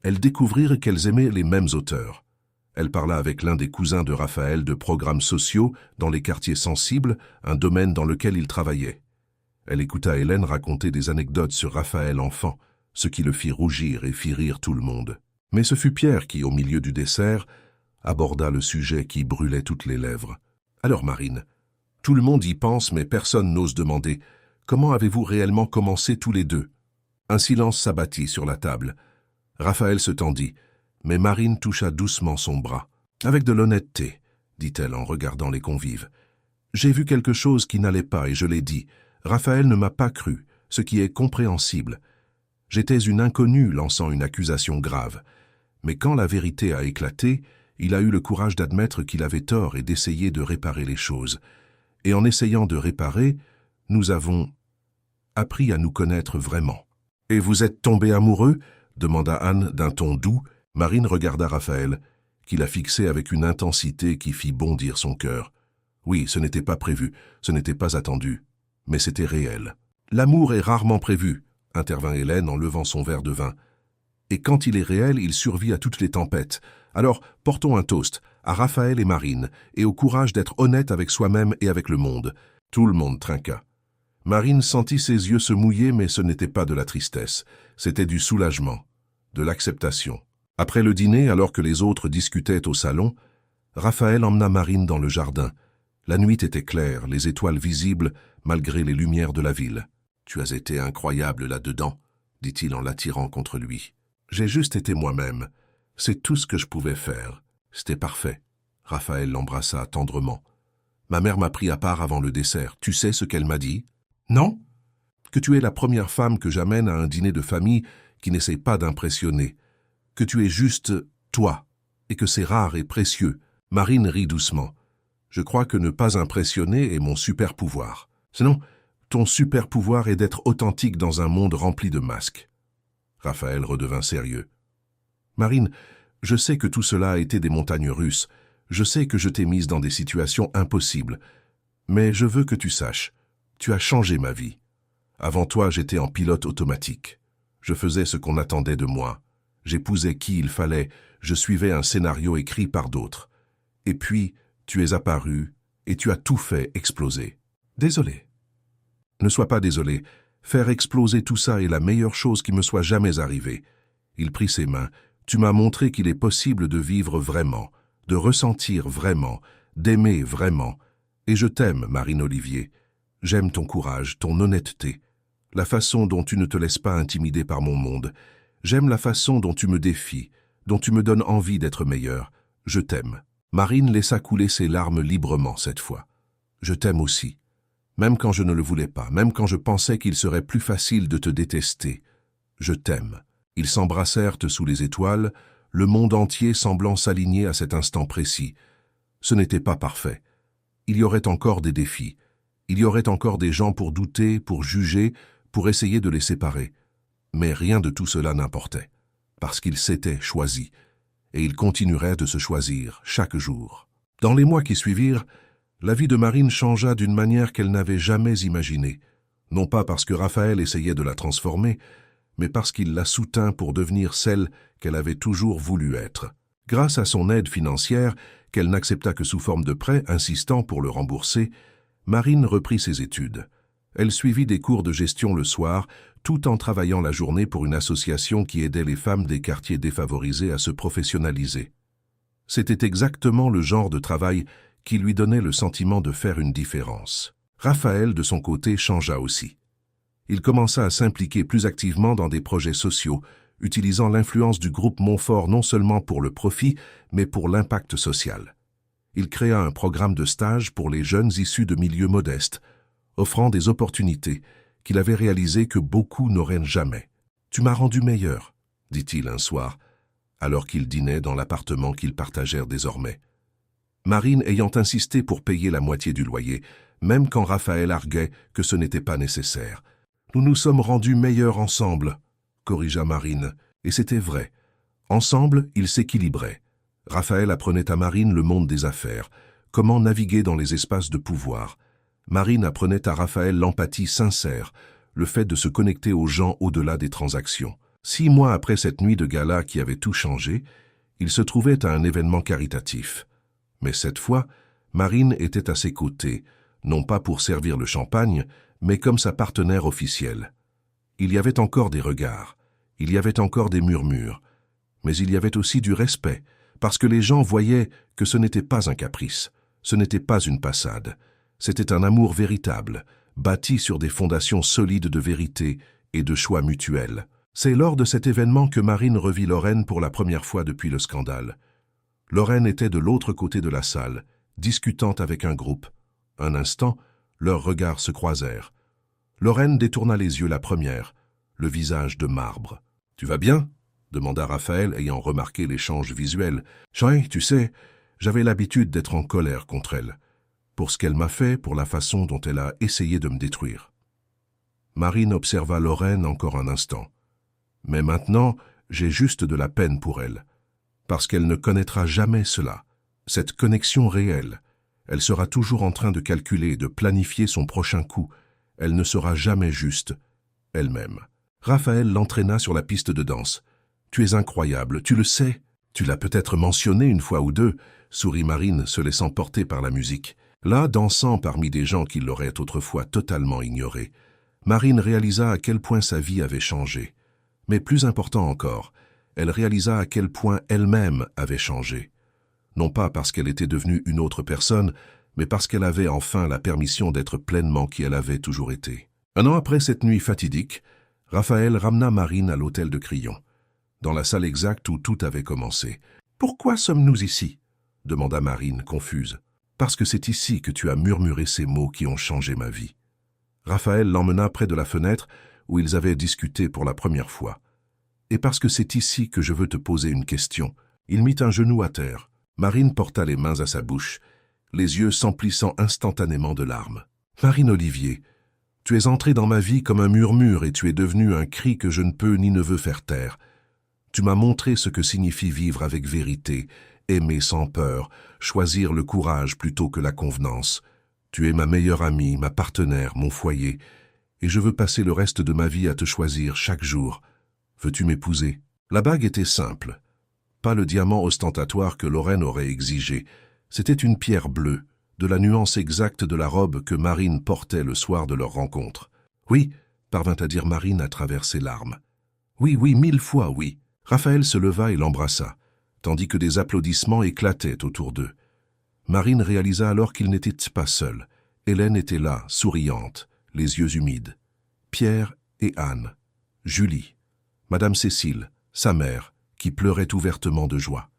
Elles découvrirent qu'elles aimaient les mêmes auteurs. Elle parla avec l'un des cousins de Raphaël de programmes sociaux dans les quartiers sensibles, un domaine dans lequel il travaillait. Elle écouta Hélène raconter des anecdotes sur Raphaël enfant, ce qui le fit rougir et fit rire tout le monde. Mais ce fut Pierre qui, au milieu du dessert, aborda le sujet qui brûlait toutes les lèvres. « Alors Marine, tout le monde y pense mais personne n'ose demander. Comment avez-vous réellement commencé tous les deux ?» Un silence s'abattit sur la table. Raphaël se tendit, mais Marine toucha doucement son bras. « Avec de l'honnêteté, » dit-elle en regardant les convives. « J'ai vu quelque chose qui n'allait pas et je l'ai dit. Raphaël ne m'a pas cru, ce qui est compréhensible. J'étais une inconnue lançant une accusation grave. Mais quand la vérité a éclaté, il a eu le courage d'admettre qu'il avait tort et d'essayer de réparer les choses. Et en essayant de réparer, nous avons appris à nous connaître vraiment. »« Et vous êtes tombé amoureux ?» demanda Anne d'un ton doux. Marine regarda Raphaël, qui la fixait avec une intensité qui fit bondir son cœur. Oui, ce n'était pas prévu, ce n'était pas attendu, mais c'était réel. « L'amour est rarement prévu, » intervint Hélène en levant son verre de vin. « Et quand il est réel, il survit à toutes les tempêtes. Alors, portons un toast à Raphaël et Marine, et au courage d'être honnête avec soi-même et avec le monde. » Tout le monde trinqua. Marine sentit ses yeux se mouiller, mais ce n'était pas de la tristesse, c'était du soulagement, de l'acceptation. Après le dîner, alors que les autres discutaient au salon, Raphaël emmena Marine dans le jardin. La nuit était claire, les étoiles visibles, malgré les lumières de la ville. « Tu as été incroyable là-dedans, » dit-il en l'attirant contre lui. « J'ai juste été moi-même. C'est tout ce que je pouvais faire. C'était parfait. » Raphaël l'embrassa tendrement. « Ma mère m'a pris à part avant le dessert. Tu sais ce qu'elle m'a dit? »« Non. Que tu es la première femme que j'amène à un dîner de famille qui n'essaie pas d'impressionner. Que tu es juste toi, et que c'est rare et précieux. » Marine rit doucement. « Je crois que ne pas impressionner est mon super pouvoir. Sinon, ton super pouvoir est d'être authentique dans un monde rempli de masques. » Raphaël redevint sérieux. « Marine, je sais que tout cela a été des montagnes russes. Je sais que je t'ai mise dans des situations impossibles. Mais je veux que tu saches, tu as changé ma vie. Avant toi, j'étais en pilote automatique. Je faisais ce qu'on attendait de moi. J'épousais qui il fallait. Je suivais un scénario écrit par d'autres. Et puis, tu es apparu et tu as tout fait exploser. Désolé. Ne sois pas désolé. Faire exploser tout ça est la meilleure chose qui me soit jamais arrivée. » Il prit ses mains. « Tu m'as montré qu'il est possible de vivre vraiment, de ressentir vraiment, d'aimer vraiment. Et je t'aime, Marine Olivier. J'aime ton courage, ton honnêteté, la façon dont tu ne te laisses pas intimider par mon monde. J'aime la façon dont tu me défies, dont tu me donnes envie d'être meilleure. Je t'aime. » Marine laissa couler ses larmes librement cette fois. « Je t'aime aussi. Même quand je ne le voulais pas, même quand je pensais qu'il serait plus facile de te détester. Je t'aime. » Ils s'embrassèrent sous les étoiles, le monde entier semblant s'aligner à cet instant précis. Ce n'était pas parfait. Il y aurait encore des défis. Il y aurait encore des gens pour douter, pour juger, pour essayer de les séparer. Mais rien de tout cela n'importait, parce qu'il s'était choisi, et il continuerait de se choisir chaque jour. Dans les mois qui suivirent, la vie de Marine changea d'une manière qu'elle n'avait jamais imaginée, non pas parce que Raphaël essayait de la transformer, mais parce qu'il la soutint pour devenir celle qu'elle avait toujours voulu être. Grâce à son aide financière, qu'elle n'accepta que sous forme de prêt, insistant pour le rembourser, Marine reprit ses études. Elle suivit des cours de gestion le soir, tout en travaillant la journée pour une association qui aidait les femmes des quartiers défavorisés à se professionnaliser. C'était exactement le genre de travail qui lui donnait le sentiment de faire une différence. Raphaël, de son côté, changea aussi. Il commença à s'impliquer plus activement dans des projets sociaux, utilisant l'influence du groupe Montfort non seulement pour le profit, mais pour l'impact social. Il créa un programme de stage pour les jeunes issus de milieux modestes, offrant des opportunités qu'il avait réalisées que beaucoup n'auraient jamais. « Tu m'as rendu meilleur », dit-il un soir, alors qu'ils dînaient dans l'appartement qu'ils partagèrent désormais. Marine ayant insisté pour payer la moitié du loyer, même quand Raphaël arguait que ce n'était pas nécessaire. « Nous nous sommes rendus meilleurs ensemble », corrigea Marine, et c'était vrai. Ensemble, ils s'équilibraient. Raphaël apprenait à Marine le monde des affaires, comment naviguer dans les espaces de pouvoir. Marine apprenait à Raphaël l'empathie sincère, le fait de se connecter aux gens au-delà des transactions. 6 mois après cette nuit de gala qui avait tout changé, il se trouvait à un événement caritatif. Mais cette fois, Marine était à ses côtés, non pas pour servir le champagne, mais comme sa partenaire officielle. Il y avait encore des regards, il y avait encore des murmures, mais il y avait aussi du respect, parce que les gens voyaient que ce n'était pas un caprice, ce n'était pas une passade, c'était un amour véritable, bâti sur des fondations solides de vérité et de choix mutuels. C'est lors de cet événement que Marine revit Lorraine pour la première fois depuis le scandale. Lorraine était de l'autre côté de la salle, discutant avec un groupe. Un instant, leurs regards se croisèrent. Lorraine détourna les yeux la première, le visage de marbre. « Tu vas bien ?» demanda Raphaël, ayant remarqué l'échange visuel. « Chérie, tu sais, j'avais l'habitude d'être en colère contre elle, pour ce qu'elle m'a fait, pour la façon dont elle a essayé de me détruire. » Marine observa Lorraine encore un instant. « Mais maintenant, j'ai juste de la peine pour elle, parce qu'elle ne connaîtra jamais cela, cette connexion réelle. Elle sera toujours en train de calculer, de planifier son prochain coup. Elle ne sera jamais juste, elle-même. » Raphaël l'entraîna sur la piste de danse. « Tu es incroyable, tu le sais. Tu l'as peut-être mentionné une fois ou deux, » sourit Marine, se laissant porter par la musique. Là, dansant parmi des gens qui l'auraient autrefois totalement ignoré, Marine réalisa à quel point sa vie avait changé. Mais plus important encore, elle réalisa à quel point elle-même avait changé. Non pas parce qu'elle était devenue une autre personne, mais parce qu'elle avait enfin la permission d'être pleinement qui elle avait toujours été. 1 an après cette nuit fatidique, Raphaël ramena Marine à l'hôtel de Crillon, dans la salle exacte où tout avait commencé. « Pourquoi sommes-nous ici ?» demanda Marine, confuse. « Parce que c'est ici que tu as murmuré ces mots qui ont changé ma vie. » Raphaël l'emmena près de la fenêtre où ils avaient discuté pour la première fois. « Et parce que c'est ici que je veux te poser une question. » Il mit un genou à terre. Marine porta les mains à sa bouche, les yeux s'emplissant instantanément de larmes. « Marine Olivier, tu es entrée dans ma vie comme un murmure et tu es devenue un cri que je ne peux ni ne veux faire taire. Tu m'as montré ce que signifie vivre avec vérité, aimer sans peur, choisir le courage plutôt que la convenance. Tu es ma meilleure amie, ma partenaire, mon foyer, et je veux passer le reste de ma vie à te choisir chaque jour. Veux-tu m'épouser ?» La bague était simple. Pas le diamant ostentatoire que Lorraine aurait exigé. C'était une pierre bleue, de la nuance exacte de la robe que Marine portait le soir de leur rencontre. « Oui », parvint à dire Marine à travers ses larmes. « Oui, oui, 1000 fois oui. » Raphaël se leva et l'embrassa, tandis que des applaudissements éclataient autour d'eux. Marine réalisa alors qu'ils n'étaient pas seuls. Hélène était là, souriante, les yeux humides. Pierre et Anne, Julie, Madame Cécile, sa mère, qui pleurait ouvertement de joie.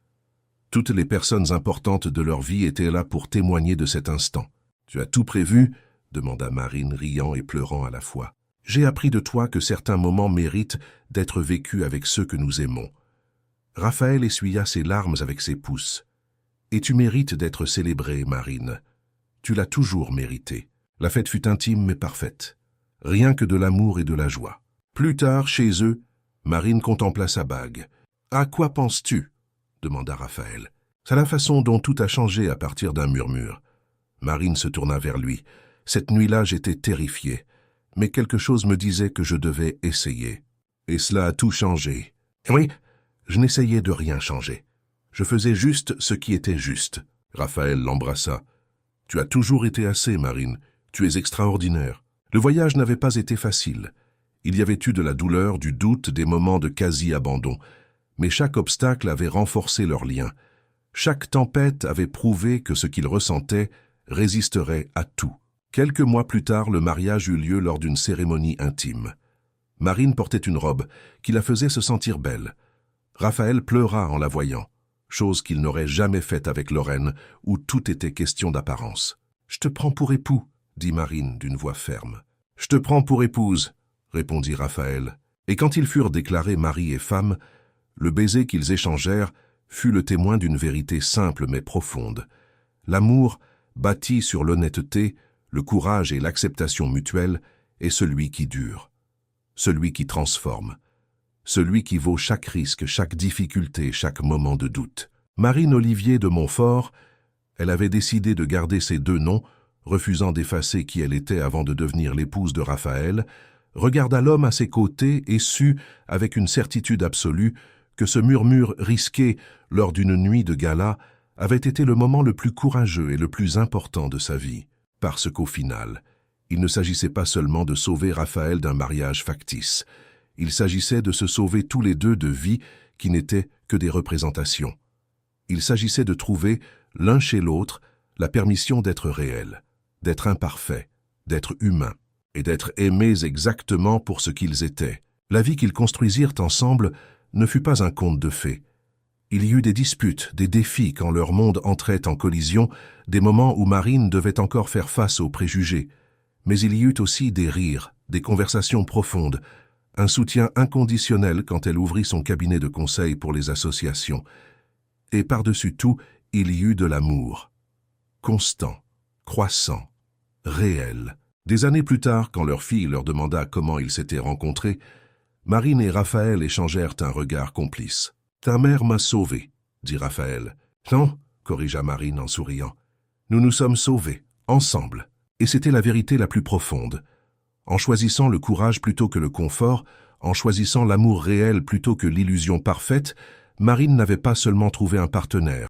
Toutes les personnes importantes de leur vie étaient là pour témoigner de cet instant. « Tu as tout prévu ?» demanda Marine, riant et pleurant à la fois. « J'ai appris de toi que certains moments méritent d'être vécus avec ceux que nous aimons. » Raphaël essuya ses larmes avec ses pouces. « Et tu mérites d'être célébrée, Marine. Tu l'as toujours mérité. » La fête fut intime mais parfaite. Rien que de l'amour et de la joie. Plus tard, chez eux, Marine contempla sa bague. « À quoi penses-tu » demanda Raphaël. « C'est la façon dont tout a changé à partir d'un murmure. » Marine se tourna vers lui. « Cette nuit-là, j'étais terrifié. Mais quelque chose me disait que je devais essayer. Et cela a tout changé. » Oui, je n'essayais de rien changer. Je faisais juste ce qui était juste. Raphaël l'embrassa. « Tu as toujours été assez, Marine. Tu es extraordinaire. » Le voyage n'avait pas été facile. Il y avait eu de la douleur, du doute, des moments de quasi-abandon. Mais chaque obstacle avait renforcé leur lien. Chaque tempête avait prouvé que ce qu'ils ressentaient résisterait à tout. Quelques mois plus tard, le mariage eut lieu lors d'une cérémonie intime. Marine portait une robe qui la faisait se sentir belle. Raphaël pleura en la voyant, chose qu'il n'aurait jamais faite avec Lorraine, où tout était question d'apparence. « Je te prends pour époux », dit Marine d'une voix ferme. « Je te prends pour épouse », répondit Raphaël. Et quand ils furent déclarés mari et femme, le baiser qu'ils échangèrent fut le témoin d'une vérité simple mais profonde. L'amour, bâti sur l'honnêteté, le courage et l'acceptation mutuelle, est celui qui dure, celui qui transforme, celui qui vaut chaque risque, chaque difficulté, chaque moment de doute. Marine Olivier de Montfort, elle avait décidé de garder ses deux noms, refusant d'effacer qui elle était avant de devenir l'épouse de Raphaël, regarda l'homme à ses côtés et sut, avec une certitude absolue, que ce murmure risqué lors d'une nuit de gala avait été le moment le plus courageux et le plus important de sa vie. Parce qu'au final, il ne s'agissait pas seulement de sauver Raphaël d'un mariage factice. Il s'agissait de se sauver tous les deux de vies qui n'étaient que des représentations. Il s'agissait de trouver, l'un chez l'autre, la permission d'être réel, d'être imparfait, d'être humain, et d'être aimés exactement pour ce qu'ils étaient. La vie qu'ils construisirent ensemble ne fut pas un conte de fées. Il y eut des disputes, des défis quand leur monde entrait en collision, des moments où Marine devait encore faire face aux préjugés. Mais il y eut aussi des rires, des conversations profondes, un soutien inconditionnel quand elle ouvrit son cabinet de conseil pour les associations. Et par-dessus tout, il y eut de l'amour. Constant, croissant, réel. Des années plus tard, quand leur fille leur demanda comment ils s'étaient rencontrés, Marine et Raphaël échangèrent un regard complice. « Ta mère m'a sauvé », dit Raphaël. « Non », corrigea Marine en souriant. « Nous nous sommes sauvés, ensemble. » Et c'était la vérité la plus profonde. En choisissant le courage plutôt que le confort, en choisissant l'amour réel plutôt que l'illusion parfaite, Marine n'avait pas seulement trouvé un partenaire,